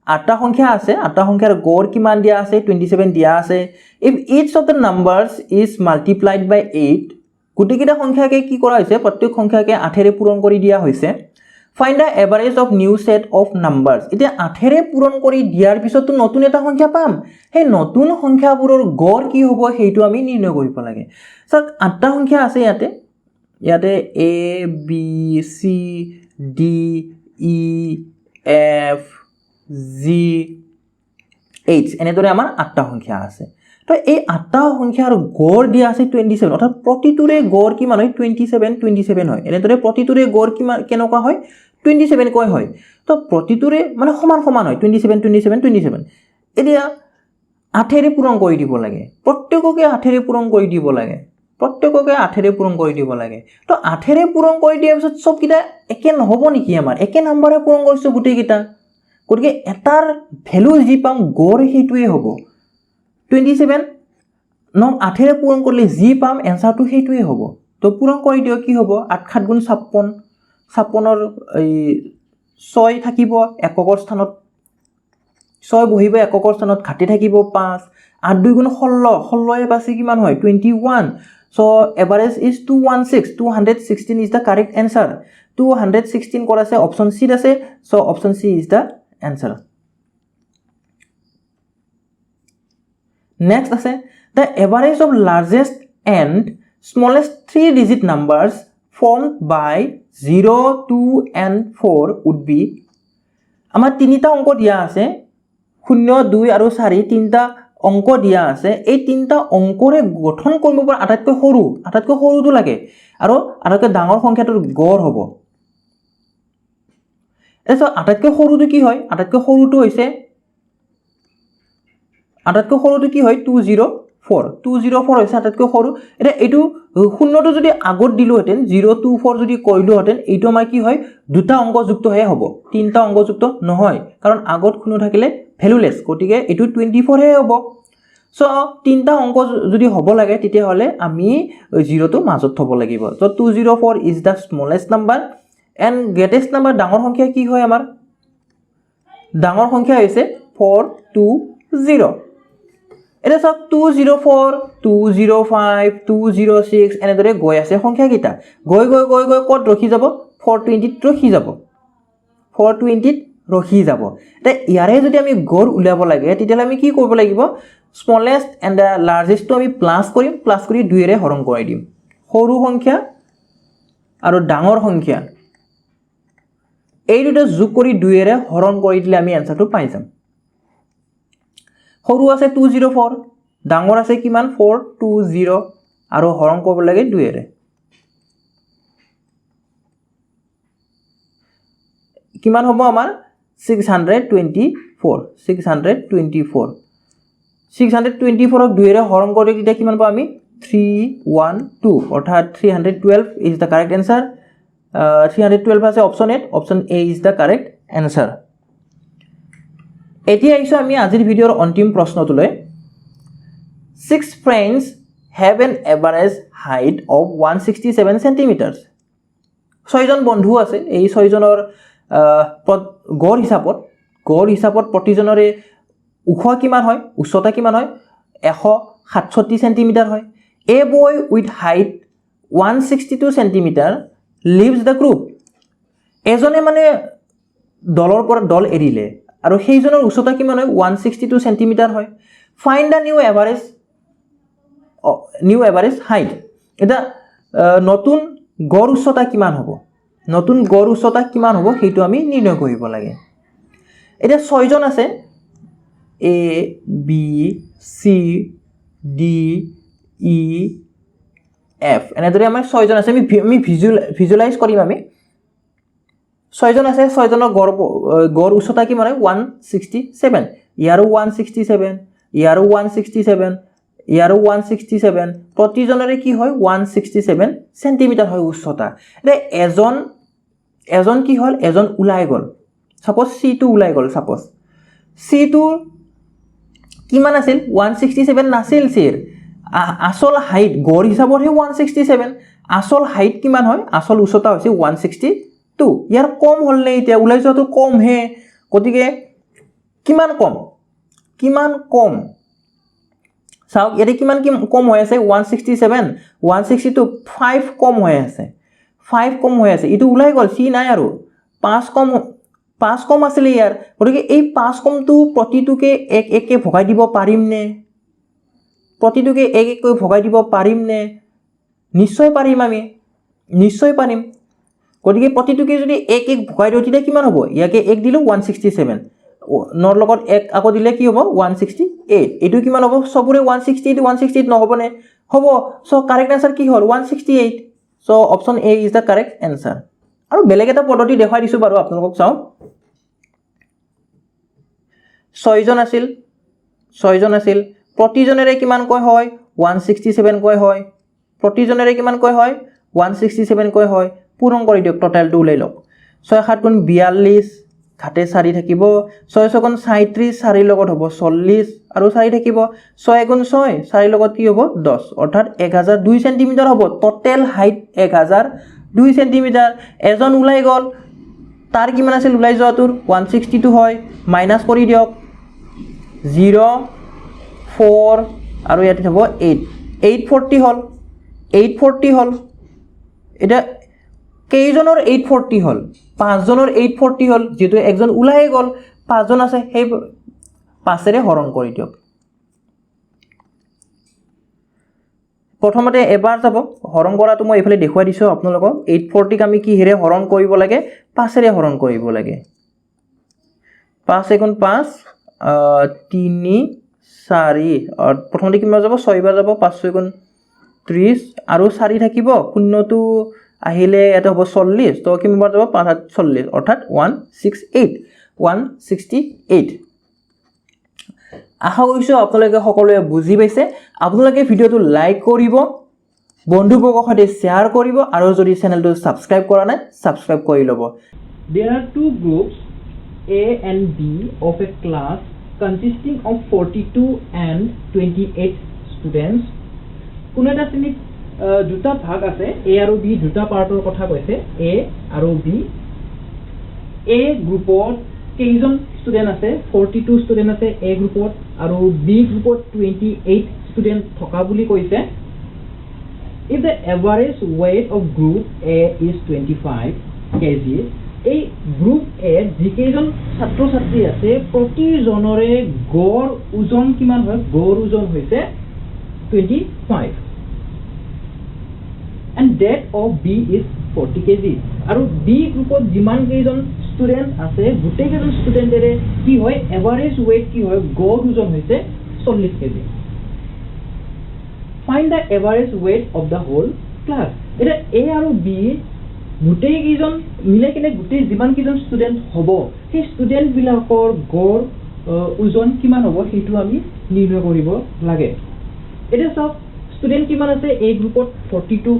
আটটা সংখ্যা আছে আটটা সংখ্যাৰ গড় কিমান দিয়া আছে 27 দিয়া আছে if each of the numbers is multiplied by 8 গুটিকিটা সংখ্যাকে কি কৰা হৈছে প্ৰত্যেক সংখ্যাকে 8 ৰে পূৰণ কৰি দিয়া হৈছে find the average of new set of numbers এতিয়া 8 ৰে পূৰণ কৰি দিয়াৰ পিছত তো নতুন এটা সংখ্যা পাম সেই নতুন সংখ্যাবোৰৰ গড় কি হ'ব সেইটো আমি নিৰ্ণয় কৰিব লাগে সক আটটা সংখ্যা আছে ইয়াতে a b c d e f g h এনেদৰে আমাৰ আটটা সংখ্যা আছে তো এই আটটা সংখ্যাৰ গড় দিয়া আছে 27 অৰ্থাৎ প্ৰতিটোৰে গড় কিমান হয় 27 হয় এনেদৰে প্ৰতিটোৰে গড় কিমান কেনেকুৱা হয় 27 কয় হয় তো প্ৰতিটোৰে মানে সমান হয় 27 এতিয়া 8 ৰে পূৰণ কৰি দিব লাগে প্ৰত্যেককে 8 ৰে পূৰণ কৰি দিব লাগে প্ৰত্যেককে 8 ৰে পূৰণ কৰি দিব লাগে তো 8 ৰে পূৰণ কৰি দিয়াৰ পিছত সব কিটা একে নহব নেকি আমাৰ একে নম্বৰে পূৰণ কৰিছো গুটি কিটা গতিকে এটাৰ ভ্যালু যি পাম গড় হেতুৱে হ'ব 27 নম 8 ৰে পূৰণ কৰিলে যি পাম आंसर তো হেতুৱে হ'ব তো পূৰণ কৰি দিও কি হ'ব 8 7 গুণ 56 56ৰ এই 6 থাকিব এককৰ স্থানত 6 বহিব এককৰ স্থানত ঘাটি থাকিব 5 8 2 গুণ 16 এ পাছে কিমান হয় 21 so average is 216 is the correct answer 216 কৰা আছে অপচন সি আছে so option C is the answer next আছে the average of largest and smallest 3 digit numbers formed by 0 2 and 4 would be আমাৰ তিনিটা অংক দিয়া আছে 0 2 আৰু 4 তিনিটা অংক দিয়া আছে এই তিনিটা অংকৰে গঠন কৰিব পৰা আটাইতকৈ সৰুটো লাগে আৰু আটাইতকৈ ডাঙৰ সংখ্যাটোৰ গড় হ'ব এসো আটাইতকৈ সৰুটো কি হয় আটাইতকৈ সৰুটো কি হয় 204 204 হৈছে আটাইতকৈ সৰু এটা এইটো শূন্যটো যদি আগত দিলোহেঁতেন 024 যদি কৰিলোহেঁতেন এইটো আমাৰ কি হয় দুটা অংক যুক্তহে হ'ব তিনটা অংক যুক্ত নহয় কাৰণ আগত শূন্য থাকিলে ভ্যালুলেস গতিকে এইটো 24 হে হ'ব সো তিনটা অংক যদি হ'ব লাগে তেতিয়া হলে আমি 0 টো মাজত থব লাগিব so 204 is the smallest number and greatest number ডাঙৰ সংখ্যা কি হয় আমাৰ ডাঙৰ সংখ্যা হৈছে 420 এটা সব 204 205 206 এনেদৰে গৈ আছে সংখ্যা কিটা গৈ কত ৰখি যাব 420 ৰখি যাব 420 ৰখি যাব তে ইয়াৰে যদি আমি গড় উলিয়াব লাগে তেতিয়া আমি কি কৰিব লাগিব smallest and the largest to আমি প্লাস কৰিম প্লাস কৰি 2 ৰে হৰণ কৰি দিম সৰু সংখ্যা আৰু ডাঙৰ সংখ্যা এই দুটা যোগ কৰি 2 ৰে হৰণ কৰি দিলে আমি আনসাৰটো পাই যাম সৰু আছে 204 ডাঙৰ আছে কিমান 420 আৰু হৰণ কৰিব লাগে 2 ৰে কিমান হ'ব আমাৰ 624 624 ক 2 ৰে হৰণ কৰি দিলে কিমান পাম আমি 312 অৰ্থাৎ 312 is the correct answer 312 আছে option A option A is the correct answer এতিয়া আইছো আমি আজিৰ ভিডিওৰ অন্তিম প্ৰশ্নটোলৈ 6 friends have an average height of 167 centimeters 6 জন বন্ধু আছে এই 6 জনৰ গড় হিচাপত প্ৰতিজনৰে উখ কিমান হয় উচ্চতা কিমান হয় 167 সেন্টিমিটাৰ হয় a boy with height 162 centimeter leaves the group এজনে মানে দলৰ পৰা দল এৰিলে আৰু সেইজনৰ উচ্চতা কিমান হয় 162 সেন্টিমিটাৰ হয় find the new average height এটা নতুন গড় উচ্চতা কিমান হ'ব সেইটো আমি নিৰ্ণয় কৰিব লাগে এটা 6 জন আছে A B C D E F এনেদৰে আমাৰ 6 জন আছে আমি ভিজুয়ালাইজ কৰিম আমি 6 জন আছে 6 জনৰ গড় উচ্চতা কিমান হয় 167 ইয়াৰো 167 ইয়াৰো 167 ইয়াৰো 167 প্ৰতিজনৰে কি হয় 167 সেন্টিমিটাৰ হয় উচ্চতা এ এজন কি হল এজন উলাই গল সাপোজ C2 উলাই গল সাপোজ C2 কিমান আছিল 167 নাছিল সিৰ আসল হাইট গড় হিচাপত হে 167 আসল হাইট কিমান হয় আসল উচ্চতা হৈছে 162 ইয়াৰ কম হল নে এতিয়া উলাই যোৱাটো কম হে গতিকে কিমান কম চাওক এতে কিমান কম হৈ আছে 167 162 5 কম হৈ আছে ইটো উলাই গল সি নাই আৰু 5 কম আছিল ইয়াৰ গতিকে এই 5 কমটো প্ৰতিটোকে এক কে ভগাই দিব পাৰিম নে নিশ্চয় পাৰিম গতিকে প্ৰতিটোকে যদি এক ভগাই দিও তেতিয়া কিমান হ'ব ইয়াকে এক দিলো 167 নর লগত এক আকৌ দিলে কি হ'ব 168 এটো কিমান হ'ব সবৰে 168 নহব নে হ'ব সো কারেক্ট आंसर কি হল 168 so option A is the correct answer আৰু বেলেগ এটা পদ্ধতি দেখাই দিছো বাৰু আপোনালোকক চাও 6 জন আছিল প্ৰতিজনৰে কিমান কয় হয় 167 কয় হয় প্ৰতিজনৰে কিমান কয় হয় 167 কয় হয় পূৰণ কৰি দিওক টোটালটো উলাই লওক 6 7 গুণ 42 ঘাটে 4 থাকিব 6 6 গুণ 37 4 লগত হ'ব 40 আৰু 4 থাকিব 6 গুণ 6 4 লগত কি হ'ব 10 অৰ্থাৎ 1002 সেন্টিমিটাৰ হ'ব টোটাল হাইট 1002 সেন্টিমিটাৰ এজন উলাই গল তাৰ কিমান আছিল উলাই যোৱাটোৰ 162 হয় মাইনাস কৰি দিওক 0 4 আৰু ইয়াতে হ'ব 840 হল এটা কেইজনৰ 840 হল 5 জনৰ 840 হল যেটো একজন উলাই গল 5 জন আছে সেই 5 ৰে হৰণ কৰি দিওক প্ৰথমতে এবাৰ যাব হৰণ কৰাটো মই এফালে দেখুৱাই দিছো আপোনালোকক 840 ক আমি কি হেৰে হৰণ কৰিব লাগে 5 ৰে হৰণ কৰিব লাগে 5 গুণ 5 3 4 প্ৰথমতে কিমান যাব 6 বাৰ যাব 5 গুণ 30 আৰু 4 থাকিব শূন্যটো আহিলে এটা হ'ব 40 তো কিমান বাৰ যাব 5 40 অৰ্থাৎ 168 আশা কৰিছোঁ আপোনালোকে সকলোৱে বুজি পাইছে। আপোনালোকে ভিডিঅ'টো লাইক কৰিব, বন্ধুবৰ্গৰ সৈতে শ্বেয়াৰ কৰিব আৰু যদি চেনেলটো ছাবস্ক্ৰাইব কৰা নাই ছাবস্ক্ৰাইব কৰি ল'ব। There are two groups A and B of a class consisting of 42 and 28 students. কোনো এটা শ্ৰেণীত দুটা ভাগ আছে, A আৰু B দুটা পাৰ্টৰ কথা কৈছে, A আৰু B। A গ্ৰুপত কেইজন ষ্টুডেণ্ট আছে? 42 ষ্টুডেণ্ট আছে A গ্ৰুপত আৰু B গ্ৰুপত 28 ষ্টুডেণ্ট থকা বুলি কৈছে। If the average weight of group A is 25 kg, এই গ্ৰুপ A যিকেইজন ছাত্ৰ ছাত্ৰী আছে প্ৰতিজনৰে গড় ওজন কিমান হয়? গড় ওজন হৈছে 25 and that of B is 40 kg। আৰু B গ্ৰুপত যিমান কেইজন ষ্টুডেণ্ট আছে গোটেইকেইজন ষ্টুডেণ্টৰে কি হয়? এভাৰেজ ৱেইট কি হয়? গড় ওজন হৈছে 40 kg। Find the average weight of the whole class। এটা A আৰু B গোটেই কেইজন মিলাই কিনে গোটেই যিমান কেইজন ষ্টুডেণ্ট হ'ব সেই ষ্টুডেণ্টবিলাকৰ গড় ওজন কিমান হ'ব সেইটো আমি নিৰ্ণয় কৰিব লাগে। এতিয়া চাওক ষ্টুডেণ্ট কিমান আছে? A গ্ৰুপত 42,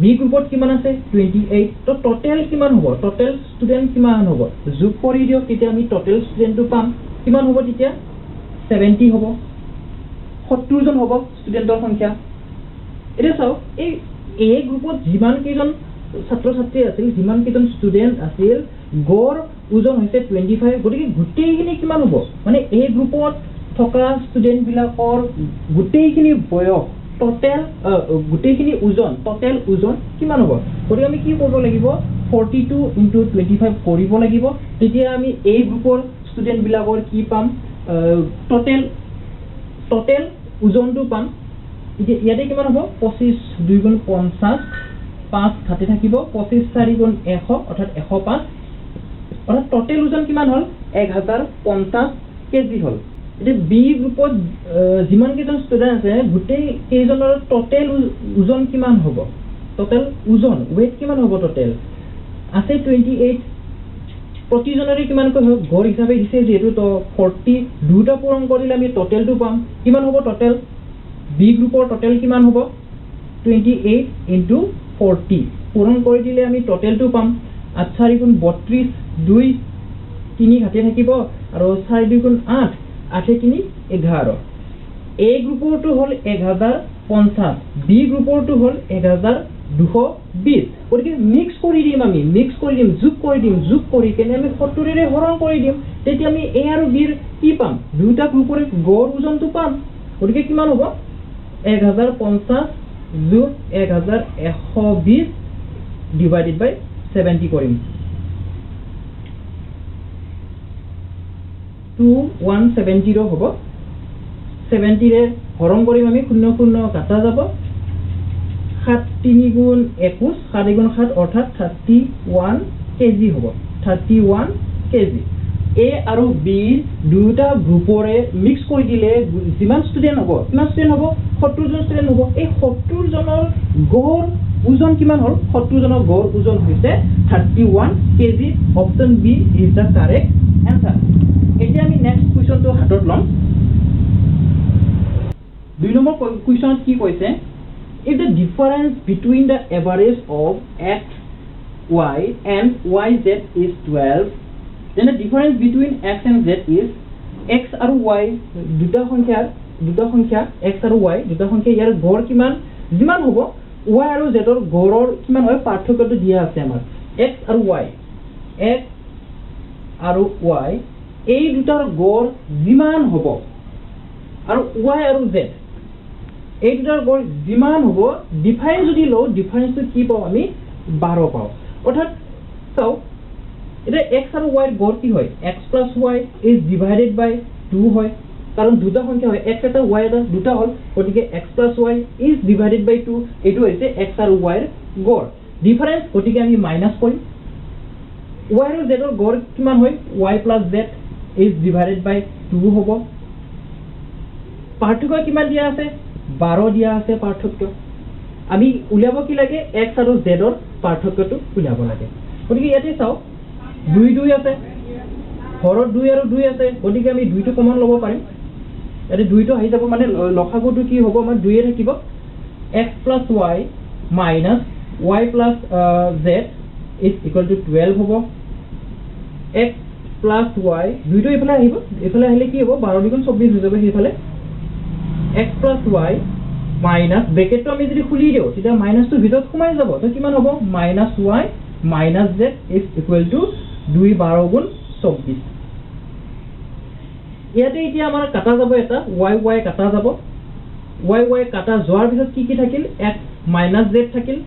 B গ্ৰুপত কিমান আছে? 28। তো টোটেল কিমান হ'ব? টোটেল ষ্টুডেণ্ট কিমান হ'ব? যোগ কৰি দিয়ক, তেতিয়া আমি টোটেল ষ্টুডেণ্টটো পাম। কিমান হ'ব তেতিয়া? 70 হ'ব, 70 জন হ'ব ষ্টুডেণ্টৰ সংখ্যা। এতিয়া চাওক এই A গ্ৰুপত যিমান কেইজন ছাত্ৰ ছাত্ৰী আছিল, যিমান কেইজন ষ্টুডেণ্ট আছিল, গড় ওজন হৈছে 25। গতিকে গোটেইখিনি কিমান হ'ব? মানে A গ্ৰুপত থকা ষ্টুডেণ্টবিলাকৰ গোটেইখিনি বয়স টোটেল গোটেইখিনি ওজন টোটেল ওজন কিমান হ'ব? গতিকে আমি কি কৰিব লাগিব? 42 × 25 কৰিব লাগিব। তেতিয়া আমি A গ্ৰুপৰ ষ্টুডেণ্টবিলাকৰ কি পাম? টোটেল ওজনটো পাম। এতিয়া ইয়াতে কিমান হ'ব? 25 2 × 50, 5 হাতে থাকিব, 25 4 × 100 অৰ্থাৎ 105। অৰ্থাৎ টোটেল ওজন কিমান হ'ল? 1050 কেজি হ'ল। এতিয়া B গ্ৰুপত যিমান কেইজন ষ্টুডেণ্ট আছে গোটেই কেইজনৰ টোটেল ওজন কিমান হ'ব? টোটেল ওজন ৱেইট কিমান হ'ব? টোটেল আছে 28। প্ৰতিজনৰে কিমানকৈ হ'ব? গড় হিচাপে দিছে যিহেতু তো 40 দুটা পূৰণ কৰিলে আমি টোটেলটো পাম। কিমান হ'ব টোটেল? B গ্ৰুপৰ টোটেল কিমান হ'ব? 28 × 40 পূৰণ কৰি দিলে আমি টোটেলটো পাম। 8 4 × 32, 2 3 হাতে থাকিব আৰু 4 2 × 8, 8 3 11। A গ্ৰুপৰটো হ'ল 1050, B গ্ৰুপৰটো হ'ল 1220। গতিকে মিক্স কৰি দিম, আমি মিক্স কৰি দিম, যোগ কৰি কেনে আমি 70ৰে হৰণ কৰি দিম। তেতিয়া আমি A আৰু B ৰ কি পাম? দুটা গ্ৰুপৰে গড় ওজনটো পাম। গতিকে কিমান হ'ব? 1050 যোগ 1120 ডিভাইডেড বাই 70 কৰিম। 2170 হ'ব। 70ৰে হৰণ কৰিম আমি, 0 0 কাটা যাব। 7 3 × 21, 7 × 7 অৰ্থাৎ 31 কেজি হ'ব। 31 কেজি। A আৰু B দুটা গ্ৰুপৰে মিক্স কৰি দিলে যিমান ষ্টুডেণ্ট হ'ব, কিমান ষ্টুডেণ্ট হ'ব? 70 জন ষ্টুডেণ্ট হ'ব। এই 70 জনৰ গড় ওজন কিমান হ'ল? 70 জনৰ গড় ওজন হৈছে 31 KG. Option B is the correct answer. এতিয়া আমি নেক্সট কুৱেশ্যনটো হাতত ল'ম। 2 নম্বৰ কুৱেশ্যনত কি কৈছে? If the difference between the average of x, y and yz is 12, then the difference between x and z is x আৰু y দুটা সংখ্যা x আৰু y দুটা সংখ্যা ইয়াৰ গড় কিমান? যিমান হ'ব y আৰু z ৰ গড়ৰ কিমান হয় পাৰ্থক্যটো দিয়া আছে আমাৰ। x আৰু y এই দুটাৰ গড় যিমান হ'ব আৰু y আৰু z এই দুটাৰ গড় যিমান হ'ব, ডিফাৰেন্স যদি লওঁ ডিফাৰেন্সটো কি পাওঁ? আমি 12 পাওঁ। অৰ্থাৎ চাওক এতিয়া x আৰু y ৰ গড় কি হয়? x + y is divided by 2 হয়, কাৰণ দুটা সংখ্যা হয়, x এটা y এটা দুটা হ'ল। গতিকে x + y is divided by 2 এইটো হৈছে x আৰু y ৰ গড়। ডিফাৰেন্স গতিকে আমি মাইনাছ কৰিম। y আৰু z ৰ গড় কিমান হয়? y + z is divided by 2 হ'ব। পাৰ্থক্য কিমান দিয়া আছে? 12 দিয়া আছে পাৰ্থক্য। আমি উলিয়াব কি লাগে? x আৰু z ৰ পাৰ্থক্যটো উলিয়াব লাগে। গতিকে ইয়াতে চাওক 2 2 আছে, হৰত 2 আৰু 2 আছে, গতিকে আমি 2টো কমন ল'ব পাৰিম। ইয়াতে 2 টো আহি যাব মানে লসাগুটো কি হ'ব আমাৰ 2 এ থাকিব x plus y minus y plus z is equal to 12 হ'ব x plus y 2 টো ইফালে আহিব ইফালে আহিলে কি হ'ব 12 দুগুণ 24 হৈ যাব সেইফালে x plus y minus ব্ৰেকেটটো আমি যদি খুলি দিও তেতিয়া মাইনাসটো ভিতৰত সোমাই যাব তো কিমান হ'ব minus y minus z is equal to 2 12 গুণ 24 ইয়াতে এতিয়া আমাৰ কাটা যাব এটা y y কাটা যাব y y কাটা যোৱাৰ পিছত কি থাকিল x minus z থাকিল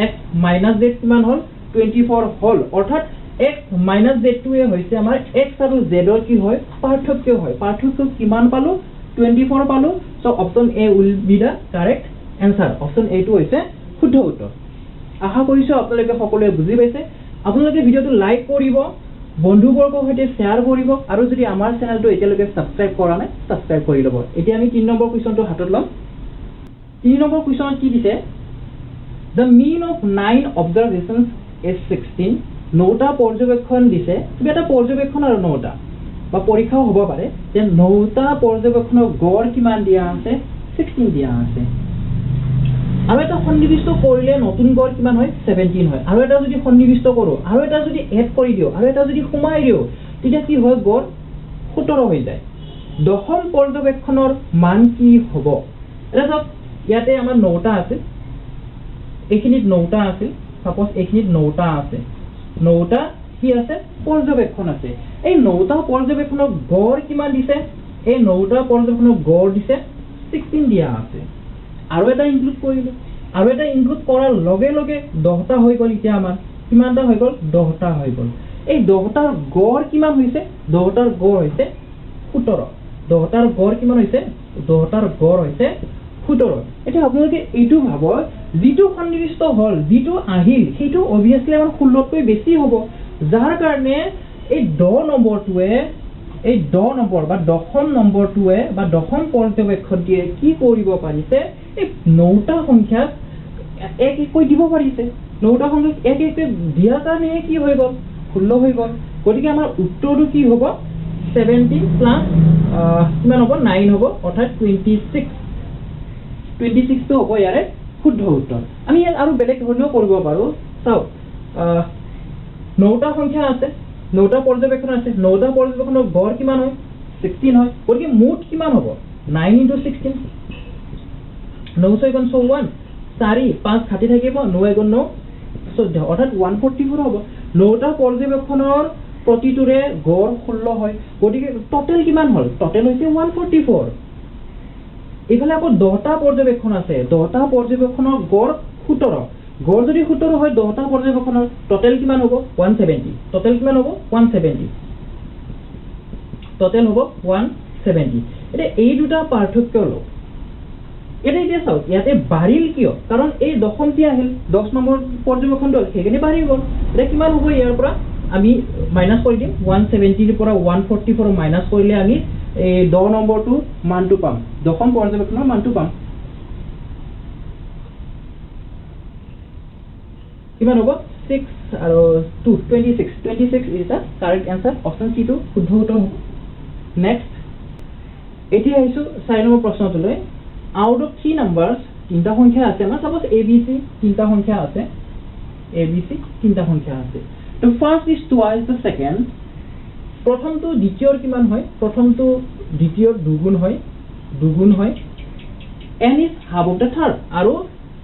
x minus z কিমান হ'ল 24 হ'ল অৰ্থাৎ x minus z টো হৈছে আমাৰ x আৰু z ৰ কি হয় পাৰ্থক্য কিমান পালো 24 পালো so option a will be the correct answer option a টো হৈছে শুদ্ধ উত্তৰ আশা কৰিছো আপোনালোকে সকলোৱে বুজি পাইছে আপোনালোকে ভিডিওটো লাইক কৰিব বন্ধুবৰ্গৰ সৈতে শেয়াৰ কৰিব আৰু যদি আমাৰ চেনেলটো এতিয়ালৈকে সাবস্ক্ৰাইব কৰা নাই সাবস্ক্ৰাইব কৰি ল'ব এতিয়া আমি 3 নম্বৰ কোৱেশ্চনটো হাতত লম 3 নম্বৰ কোৱেশ্চনত কি দিছে the mean of 9 observations is 16 9টা পৰ্যবেক্ষণ দিছে কিবা এটা পৰ্যবেক্ষণ আৰু 9টা বা পৰীক্ষাও হ'ব পাৰে যে 9টা পৰ্যবেক্ষণৰ গড় কিমান দিয়া আছে 16 দিয়া আছে আৰু এটা সন্নিবিষ্ট কৰিলে নতুন গড় কিমান হয় 17 হয় আৰু এটা যদি সন্নিবিষ্ট কৰো আৰু এটা যদি এড কৰি দিও আৰু এটা যদি কমাই দিও তেতিয়া কি হয় গড় 17 হৈ যায় দশম পৰ্যবেক্ষণৰ মান কি হ'ব এটা সব ইয়াতে আমাৰ 9টা আছে এইখিনিত 9টা আছে সাপোজ এইখিনিত 9টা আছে 9টা কি আছে পৰ্যবেক্ষণ আছে এই 9টা পৰ্যবেক্ষণৰ গড় কিমান দিছে এই 9টা পৰ্যবেক্ষণৰ গড় দিছে 16 দিয়া আছে আৰু এটা ইনক্লুড কৰিলো আৰু এটা ইনক্লুড কৰাৰ লগে লগে 10টা হৈ গল এতিয়া আমাৰ কিমানটা হৈ গল 10টা হৈ গল এই 10টাৰ গড় কিমান হৈছে 10টাৰ গড় হৈছে 17 10টাৰ গড় কিমান হৈছে 10টাৰ গড় হৈছে 17 এটা আপোনালোকে এইটো ভাব যেটো সন্নিবিষ্ট হল যেটো আহিল সেইটো obviously আমাৰ 16 কৈ বেছি হ'ব যাৰ কাৰণে এই 10 নম্বৰটোৱে এই 10 নম্বৰ বা দশম নম্বৰটোৱে বা দশম পৰ্যবেক্ষণটিয়ে কি কৰিব পাৰিছে এই 9টা সংখ্যা এক এক কৈ দিব পাৰিছে 9টা সংখ্যা এক এক দিয়া কাৰণে কি হৈ গল 16 হৈ গল গতিকে আমাৰ উত্তৰটো কি হ'ব 17 প্লাস কিমান হ'ব 9 হ'ব অৰ্থাৎ 26 টো হ'ব ইয়াৰে শুদ্ধ উত্তৰ আমি আৰু বেলেগ ধৰণেও কৰিব পাৰো চাও 9টা সংখ্যা আছে 9টা পৰ্যবেক্ষণ আছে 9টা পৰ্যবেক্ষণৰ গড় কিমান হয় 16 হয় গতিকে মুঠ কিমান হ'ব 9 * 16 9 6 গুণ 54 4 5 খাটি থাকিব 9 গুণ 9 14 অৰ্থাৎ 144 হ'ব 9টা পৰ্যবেক্ষণৰ প্ৰতিটোৰে গড় 16 হয় গতিকে টোটাল কিমান হ'ল টোটাল হৈছে 144 এফালে আকৌ 10টা পৰ্যবেক্ষণ আছে 10টা পৰ্যবেক্ষণৰ গড় 17 গড় যদি 17 হয় 10টা পৰ্যবেক্ষণৰ টোটাল কিমান হ'ব 170 টোটাল কিমান হ'ব 170 টোটাল হ'ব 170 এটা এই দুটা পাৰ্থক্য ল এটা এতিয়া চাও ইয়াতে বাঢ়িল কিয় কাৰণ এই দশমটি আহিল 10 নম্বৰ পৰ্যবেক্ষণটো সেইখিনি বাঢ়ি গ'ল এটা কিমান হ'ব ইয়াৰ পৰা আমি মাইনাস কৰি দিম 170 ৰ পৰা 144 মাইনাস কৰিলে আমি এই 10 নম্বৰটো মানটো পাম দশম পৰ্যবেক্ষণৰ মানটো পাম কিমান হ'ব 6 আৰু 2 26 is the correct answer option C টো শুদ্ধ উত্তৰ হ'ব নেক্সট এতিয়া আহিছো 4 নম্বৰ প্ৰশ্নটোলৈ out of 3 numbers তিনটা সংখ্যা আছে মানে সাপোজ abc তিনটা সংখ্যা আছে abc তিনটা সংখ্যা আছে the first is twice the second প্ৰথমটো দ্বিতীয়ৰ কিমান হয় প্ৰথমটো দ্বিতীয়ৰ দুগুণ হয় n is half of the third আৰু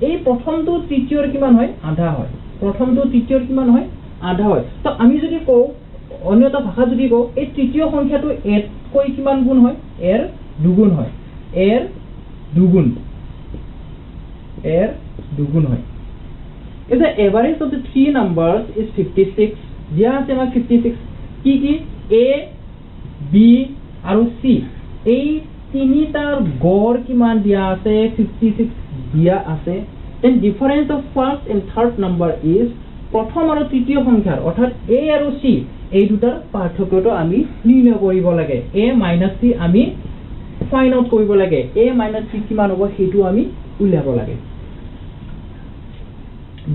এই প্ৰথমটো তৃতীয়ৰ কিমান হয় আধা হয় প্ৰথমটো তৃতীয়ৰ কিমান হয় আধা হয় তো আমি যদি কও অন্য এটা ভাষা যদি কও এই তৃতীয় সংখ্যাটো এর কৈ কিমান গুণ হয় এর দুগুণ হয় এর দুগুণ হয় if the average of the three numbers is 56 দিয়া আছে আমাৰ 56 কি a b আৰু c এই তিনিটাৰ গড় কিমান দিয়া আছে 56 দিয়া আছে then difference of first and third number is প্ৰথম আৰু তৃতীয় সংখ্যাৰ অৰ্থাৎ a আৰু c এই দুটাৰ পাৰ্থক্যটো আমি নিৰ্ণয় কৰিব লাগে a - c আমি ফাইন্ড আউট কৰিব লাগে a - c কিমান হ'ব হেতু আমি উলিয়াব লাগে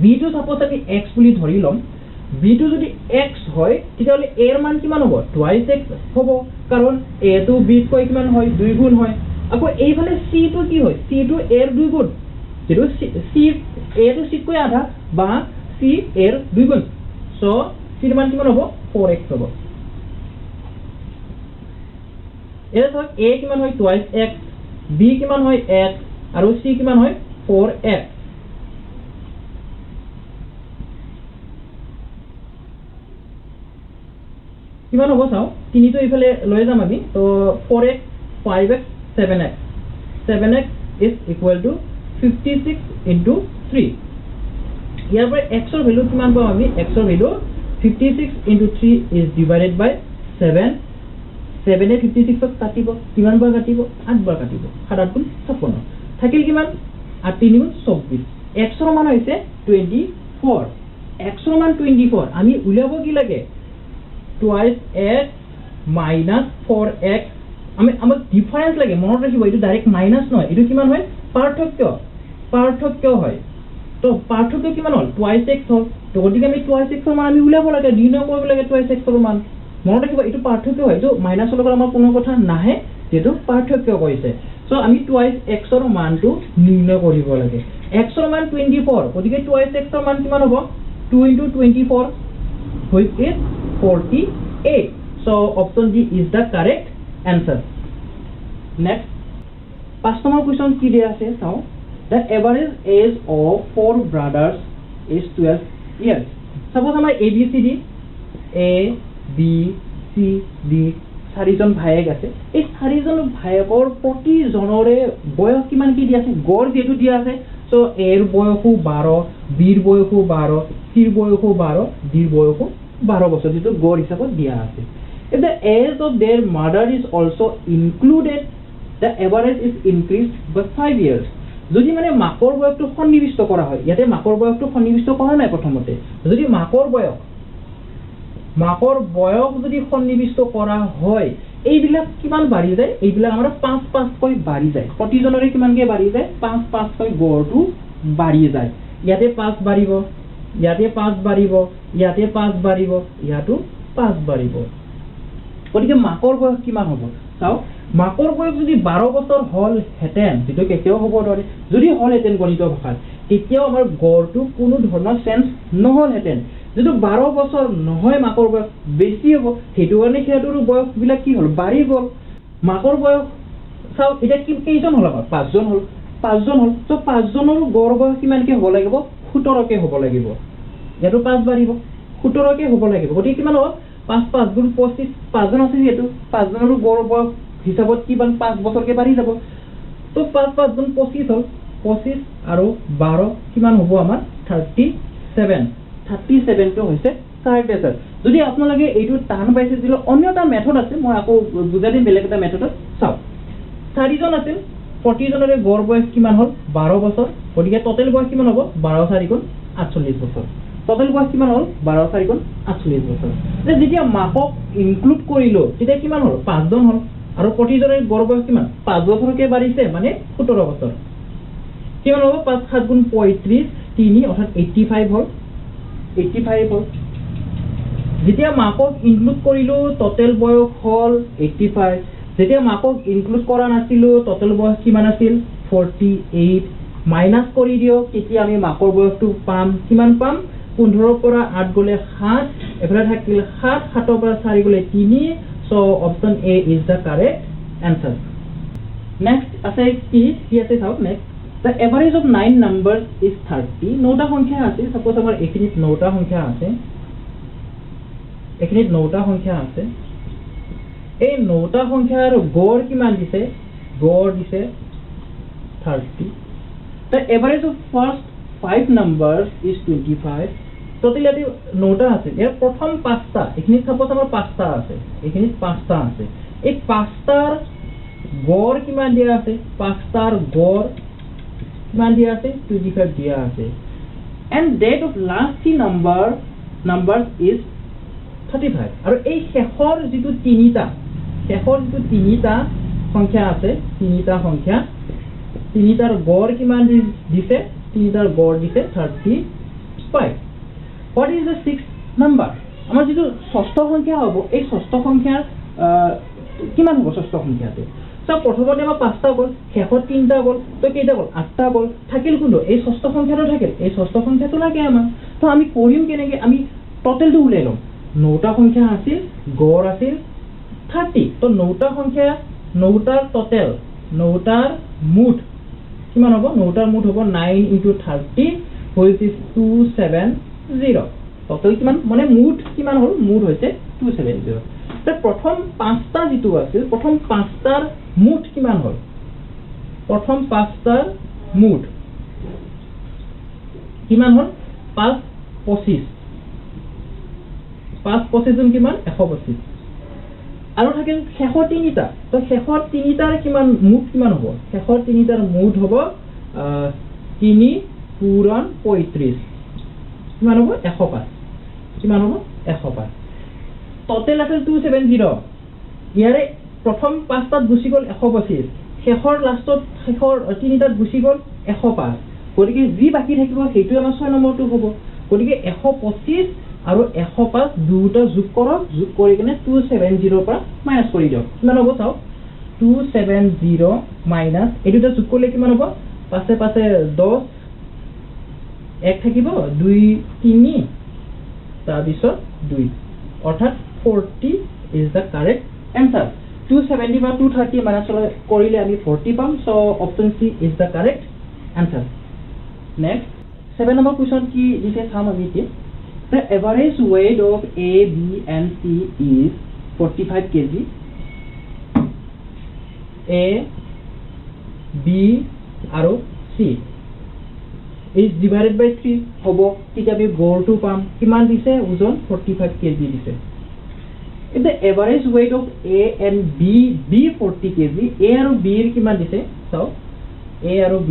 b টো সাপোজ আমি x বুলি ধৰি লম b টো যদি x হয় তেতিয়াহলে a এৰ মান কিমান হ'ব 2x হ'ব কাৰণ a টো b কৈ কিমান হয় 2 গুণ হয় আকৌ এইফালে চি টো কি হয় চি টো এৰ 2 গুণ যেটো চি এ টো চি কৈ আধা বা চি এৰ 2 গুণ সো চি ৰ মান কিমান হ'ব 4x হ'ব এৰ ধৰ a কিমান হয় টুৱাইস x b কিমান হয় x আৰু c কিমান হয় 4x কিমান হ'ব চাও তিনিটো ইফালে লৈ যাম আমি তো 4x 5x 7x 7x is equal to 56 into 3 ইয়াৰ পৰা x ৰ ভ্যালু কিমান পাম আমি x ৰ value 56 into 3 is divided by 7 7 এ 56 ক কাটিব কিমান বাৰ কাটিব 8 বাৰ কাটিব 7 8 গুণ 56 থাকিল কিমান 8 3 গুণ 24 x ৰ মান হৈছে 24 x ৰ মান 24 আমি উলিয়াব কি লাগে twice x minus 4x আমি আমাক ডিফারেন্স লাগে মনত ৰাখিব এটো ডাইৰেক্ট মাইনাস নহয় এটো কিমান হয় পাৰ্থক্য হয় তো পাৰ্থক্য কিমান হল twice x হল তো গতিকে আমি twice x ৰ মান আমি উলিয়াব লাগে নিৰ্ণয় কৰিব লাগে twice x ৰ মান মনত ৰাখিব এটো পাৰ্থক্য হয় তো মাইনাসৰ লগত আমাৰ কোনো কথা নাহে যেটো পাৰ্থক্য কৈছে সো আমি twice x ৰ মানটো নিৰ্ণয় কৰিব লাগে x ৰ মান 24 গতিকে twice x ৰ মান কিমান হ'ব 2 into 24 which is 48 so option D is the correct answer next first number question ki dia ase sao the average age of four brothers is 12 years suppose amar abcd a b c d চাৰিজন ভাইক আছে এই চাৰিজন ভাইকৰ প্ৰতি জনৰে বয়স কিমান কি দিয়া আছে গড় যেটো দিয়া আছে সো এৰ বয়সো 12 বিৰ বয়সো 12 সিৰ বয়সো 12 ডিৰ বয়সো 12 বছৰ যেটো গড় হিচাপত দিয়া আছে if the age of their mother is also included the average is increased by 5 years যদি মানে মাকৰ বয়সটো সন্নিবিষ্ট কৰা হয় ইয়াতে মাকৰ বয়সটো সন্নিবিষ্ট কৰা নাই প্ৰথমতে যদি মাকৰ বয়স যদি সন্নিবিষ্ট কৰা হয় এইবিলাক কিমান বাঢ়ি যায় এইবিলাক আমাৰ 5 5 কৈ বাঢ়ি যায় প্ৰতিজনৰে কিমানকে বাঢ়ি যায় 5 5 কৈ গড়টো বাঢ়ি যায় ইয়াতে 5 বাঢ়িব ইয়াতে 5 বাঢ়িব ইয়াতে 5 বাঢ়িব ইয়াতো 5 বাঢ়িব গতিকে মাকৰ বয়স কিমান হ'ব চাও মাকৰ বয়স যদি 12 বছৰ হল হেতেন যেটো কেতিয়াও হ'ব ধৰে যদি হল হেতেন গণিত ভাষাত তেতিয়াও আমাৰ গড়টো কোনো ধৰণৰ চেঞ্জ নহল হেতেন যেটো 12 বছৰ নহয় মাকৰ বয়স বেছি হ'ব হেতু কাৰণে হেতুৰ বয়স বিলাক কি হল বাঢ়ি গল মাকৰ বয়স চাও এটা কি কেইজন হল আমাৰ 5 জন হল তো 5 জনৰ গড় বয়স কিমান কি হ'ব লাগিব 17 কে হ'ব লাগিব এটো 5 বাঢ়িব 17 কে হ'ব লাগিব গতিকে কিমান হ'ব 5 5 গুণ 25 5 জন আছে যেটো 5 জনৰ গড় বয়স হিচাপত কিমান 5 বছৰকে বাঢ়ি যাব তো 5 5 গুণ 25 হল 25 আৰু 12 কিমান হ'ব আমাৰ 37 টো হৈছে কারেক্ট আনসার যদি আপোনালোকে এইটো টান পাইছে দিলে অন্য এটা মেথড আছে মই আকৌ বুজাই দিম বেলেগ এটা মেথডত চাও 4 জন আছিল 40 জনৰে গড় বয়স কিমান হল 12 বছৰ গতিকে টোটাল বয়স কিমান হ'ব 12 4 গুণ 48 বছৰ টোটাল বয়স কিমান হল 12 4 গুণ 48 বছৰ যেতিয়া মাকক ইনক্লুড কৰিলো তেতিয়া কিমান হল 5 জন হল আৰু 40 জনৰে গড় বয়স কিমান 5 বছৰকে বাঢ়িছে মানে 17 বছৰ কিমান হ'ব 5 7 গুণ 35 3 অৰ্থাৎ 85 হল 85 হল যেতিয়া মাকক ইনক্লুড কৰিলো টোটাল বয়স হল 85 যেতিয়া মাকক ইনক্লুড কৰা নাছিলো টোটাল বয়স কিমান আছিল 48 মাইনাস কৰি দিও কেতিয়া আমি মাকৰ বয়সটো পাম কিমান পাম 15 পৰা 8 গলে 7 এফালে থাকিল 7 7 পৰা 4 গলে 3 so option A is the correct answer next আছে কি আছে চাও next the average of 9 numbers is 30 নটা সংখ্যা আছে suppose আমাৰ এখিনিত নটা সংখ্যা আছে এই নটা সংখ্যাৰ গড় কিমান দিছে গড় দিছে 30 the average of first 5 numbers is 25 totally নটা আছে এর প্রথম পাঁচটা এখানে suppose আমাৰ পাঁচটা আছে এখানে পাঁচটা আছে এই পাঁচটাৰ গড় কিমান দিয়া আছে পাঁচটাৰ গড় কিমান দিয়া আছে 25 দিয়া আছে and that of last three numbers is 35 আৰু এই শেষৰ যেটো তিনিটা সংখ্যা আছে তিনিটাৰ গড় কিমান দিছে তিনিটাৰ গড় দিছে 35 what is the sixth number আমাৰ যেটো ষষ্ঠ সংখ্যা হ'ব এই ষষ্ঠ সংখ্যাৰ কিমান হ'ব ষষ্ঠ সংখ্যাতে সব প্ৰথমতে আমাৰ 5টা গ'ল, শেষত 3টা গ'ল, তো কেইটা গ'ল 8টা গ'ল, থাকিল কোনটো এই ষষ্ঠ সংখ্যাটো থাকিল, এই ষষ্ঠ সংখ্যাটো লাগে আমাৰ। তো আমি কৰিম কেনেকৈ, আমি টোটেলটো উলিয়াই ল'ম। 9টা সংখ্যা আছিল, গড় আছিল 30, তো 9টা সংখ্যা 9টাৰ টোটেল, 9টাৰ মুঠ কিমান হ'ব, 9টাৰ মুঠ হ'ব 9 × 30 which is 270, টোটেল কিমান মানে মুঠ কিমান হ'ল, মুঠ হৈছে 270। তো প্ৰথম 5টা যিটো আছিল, প্ৰথম 5টাৰ মুঠ কিমান হ'ল, প্ৰথম 5টাৰ মুঠ কিমান হ'ল 5 25, 5 25 কিমান 125, আৰু থাকিল শেষৰ 3টা, তো শেষৰ 3টাৰ কিমান মুঠ কিমান হ'ব, শেষৰ 3টাৰ মুঠ হ'ব 3 পূৰণ 35, কিমান হ'ব 105, কিমান হ'ব 105। টোটেল আছিল 270, ইয়াৰে প্ৰথম 5টাত গুচি গ'ল 125, শেষৰ লাষ্টত শেষৰ 3টাত গুচি গ'ল 105, গতিকে যি বাকী থাকিব সেইটো আমাৰ 6 নম্বৰটো হ'ব। গতিকে 125 আৰু 105 দুটা যোগ কৰক, যোগ কৰি কিনে 270 পৰা মাইনাছ কৰি দিয়ক, কিমান হ'ব চাওক, 270 মাইনাছ এই দুটা যোগ কৰিলে কিমান হ'ব, পাছে পাছে 10, 1 থাকিব 2 3, তাৰপিছত 2, অৰ্থাৎ 40 ইজ দ্য কাৰেক্ট এনসাৰ। 270 বা 230 মাইনাছ কৰিলে আমি 40 পাম, so option C is the correct answer. Next 7 number question কি দিছে চাম আমি এতিয়া। The average weight of A, B and C is 45 kg. A, B আৰু C is divided by 3 হ'ব, তেতিয়া আমি গড়টো পাম, কিমান দিছে ওজন 45 kg দিছে। If the average weight of A and B be 40 kg, A আৰু B ৰ কিমান দিছে চাওক, A আৰু B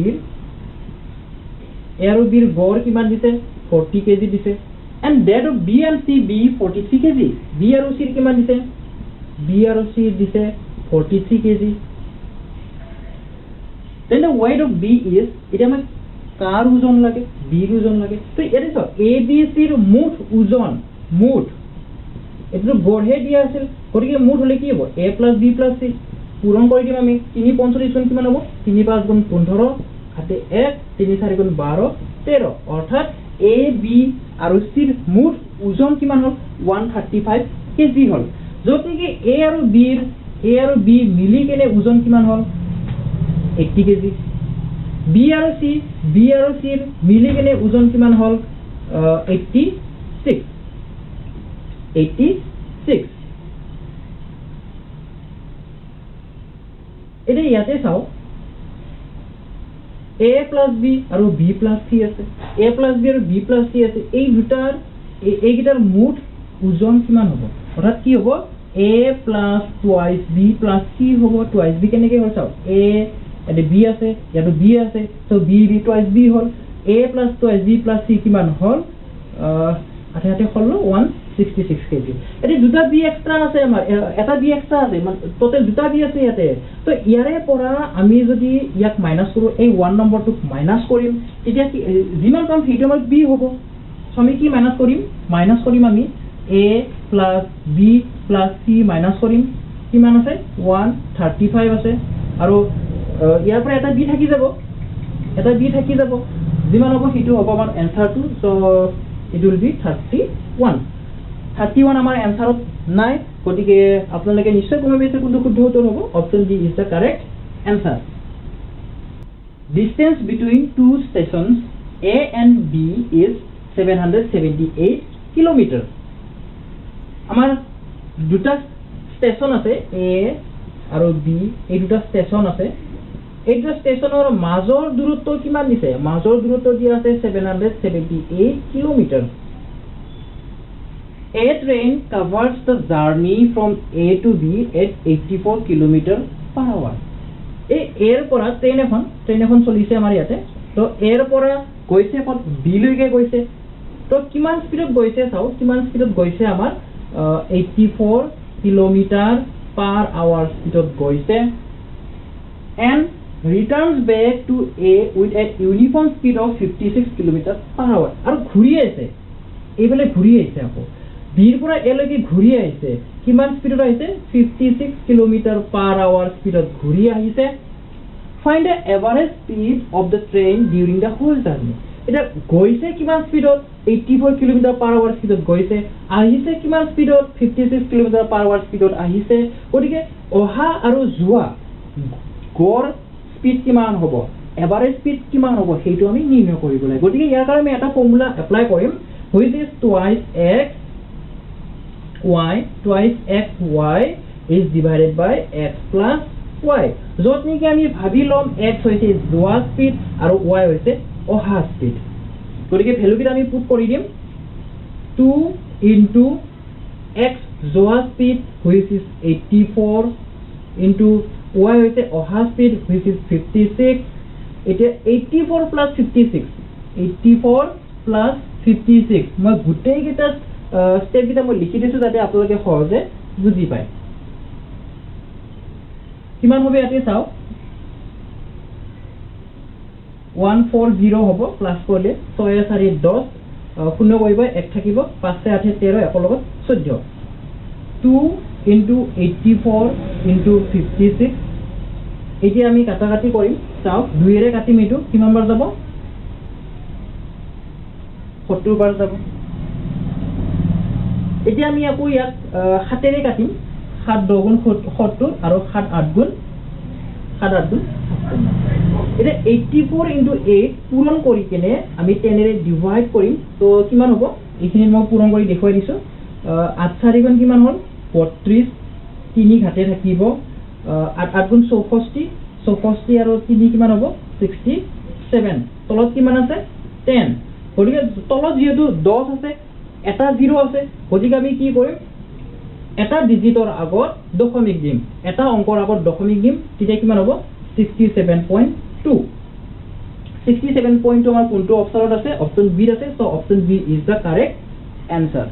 ৰ গড় কিমান দিছে 40 kg দিছে, and that of B and C be 43 kg, B আৰু C ৰ কিমান দিছে, B আৰু C দিছে 43 kg, then the weight of B is, এতিয়া আমাক কাৰ ওজন লাগে, B ৰ ওজন লাগে, তো ইয়াতে চাওক A B C ৰ মুঠ ওজন, মুঠ এইটো গড়হে দিয়া আছিল, গতিকে মুঠ হ'লে কি হ'ব A + B + C, পূৰণ কৰি দিম আমি, 3 × 45 কিমান হ'ব, 3 × 5 = 15, হাতে 1, 3 × 4 = 12, 13, অৰ্থাৎ A B আৰু C ৰ মুঠ ওজন কিমান হ'ল 135 kg হ'ল। গতিকে A আৰু B মিলি কেনে ওজন কিমান হ'ল 80 kg, B আৰু C ৰ মিলি কেনে ওজন কিমান হ'ল 86। এতিয়া ইয়াতে চাও A + B আৰু B + C আছে, A + B আৰু B + C আছে, এই দুটাৰ এইকেইটাৰ মুঠ ওজন কিমান হ'ব, অৰ্থাৎ কি হ'ব A + twice B + C হ'ব, twice B কেনেকৈ হ'ল চাওক, A ইয়াতে B আছে, ইয়াতে B আছে, so B twice B হ'ল, A + twice B + C কিমান হ'ল আঠে আঠে হ'ল 166 kg। এতিয়া দুটা B এক্সট্ৰা আছে, আমাৰ এটা B এক্সট্ৰা আছে, মানে টোটেল দুটা B আছে ইয়াতে, তো ইয়াৰে পৰা আমি যদি ইয়াক মাইনাছ কৰোঁ, এই 1 নম্বৰটোক মাইনাছ কৰিম, তেতিয়া যিমান পাম সেইটো আমাৰ B হ'ব। সো আমি কি মাইনাছ কৰিম, মাইনাছ কৰিম আমি A + B + C মাইনাছ কৰিম, কিমান আছে 135 আছে, আৰু ইয়াৰ পৰা এটা B থাকি যাব, যিমান হ'ব সেইটো হ'ব আমাৰ এনসাৰটো, সো it will be 31 আমাৰ এনসাৰত নাই, গতিকে আপোনালোকে নিশ্চয় গম পাইছে কোনটো শুদ্ধ উত্তৰ হ'ব, option D is the correct answer. Distance between two stations A and B is 778 kilometer. আমাৰ দুটা ষ্টেচন আছে A আৰু B, এই দুটা ষ্টেচন আছে, এই দুটা ষ্টেচনৰ মাজৰ দূৰত্ব কিমান দিছে, মাজৰ দূৰত্ব দিয়া আছে 778 kilometre. A train covers the journey from A to B at 84 km/h. এই এৰ পৰা ট্ৰেইন এখন চলিছে আমাৰ ইয়াতে, তো এৰ পৰা গৈছে ক'ত B লৈকে গৈছে, তো কিমান স্পীডত গৈছে চাও, কিমান স্পীডত গৈছে আমাৰ 84 km/h স্পীডত গৈছে, and returns back to A with a uniform speed of 56 km/h, আৰু ঘূৰি আছে, এইফালে ঘূৰি আহিছে আকৌ, বিৰ পৰা এলৈকে ঘূৰি আহিছে কিমান স্পীডত আহিছে 56 km/h স্পীডত ঘূৰি আহিছে find the average speed of the train during the whole journey এটা গৈছে কিমান স্পীডত 84 km/h স্পীডত গৈছে আহিছে কিমান স্পীডত 56 km/h স্পীডত আহিছে গতিকে অহা আৰু যোৱা গড় স্পীড কিমান হ'ব এভাৰেজ স্পীড কিমান হ'ব সেইটো আমি নিৰ্ণয় কৰিব লাগিব গতিকে ইয়াৰ কাৰণে আমি এটা ফৰ্মুলা এপ্লাই কৰিম which is twice xy is divided by x plus y যত নেকি আমি ভাবি লম x হৈছে যোৱা স্পীড আৰু y হৈছে অহা স্পীড গতিকে ভ্যালুকেইটা আমি পুট কৰি দিম 2 into x যোৱা speed which is 84 into y হৈছে অহা স্পীড which is 56 এতিয়া 84 plus 56 মই গোটেই কেইটা স্টেপ কেইটা মই লিখি দিছো যাতে আপোনালোকে সহজে বুজি পায় কিমান হবে ইয়াতে চাও 140 হ'ব প্লাস কৰিলে 6 4 10 শূন্য কৰিব 1 থাকিব 5 8 13 একৰ লগত 14 2 into 84 into 56 এতিয়া আমি কাটাকাটি কৰিম চাও 2 এৰে কাটিম এটো কিমান বাৰ যাব 70 বাৰ যাব এতিয়া আমি আকৌ ইয়াক 7 এৰে কাটিম 7 2 গুণ 70 আৰু 7 8 গুণ 7 8 গুণ এটা 84 into 8 পূৰণ কৰি কেনে আমি 10 এৰে ডিভাইড কৰিম তো কিমান হ'ব এইখিনি মই পূৰণ কৰি দেখুৱাই দিছো 8 4 গুণ কিমান হ'ল 32 3 ঘাটে থাকিব 8 8 গুণ 64 64 আৰু 3 কিমান হ'ব 67 তলত কিমান আছে 10 গতিকে তলত যেহেতু 10 আছে এটা 0 আছে গতিকে আমি কি কৰিম এটা ডিজিটৰ আগত দশমিক দিম এটা অংকৰ আগত দশমিক দিম তেতিয়া কিমান হ'ব 67.2 67.2 আমাৰ কোনটো অপচনত আছে অপচন বি আছে so option B is the correct answer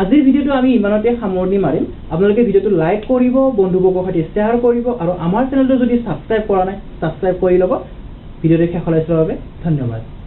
আজিৰ ভিডিওটো আমি ইমানতে সামৰণি মাৰিম আপোনালোকে ভিডিওটো লাইক কৰিব বন্ধুবৰ্গৰ সৈতে শেয়াৰ কৰিব আৰু আমাৰ চেনেলটো যদি সাবস্ক্ৰাইব কৰা নাই সাবস্ক্ৰাইব কৰি ল'ব ভিডিওটো শেষলৈ চোৱাৰ বাবে ধন্যবাদ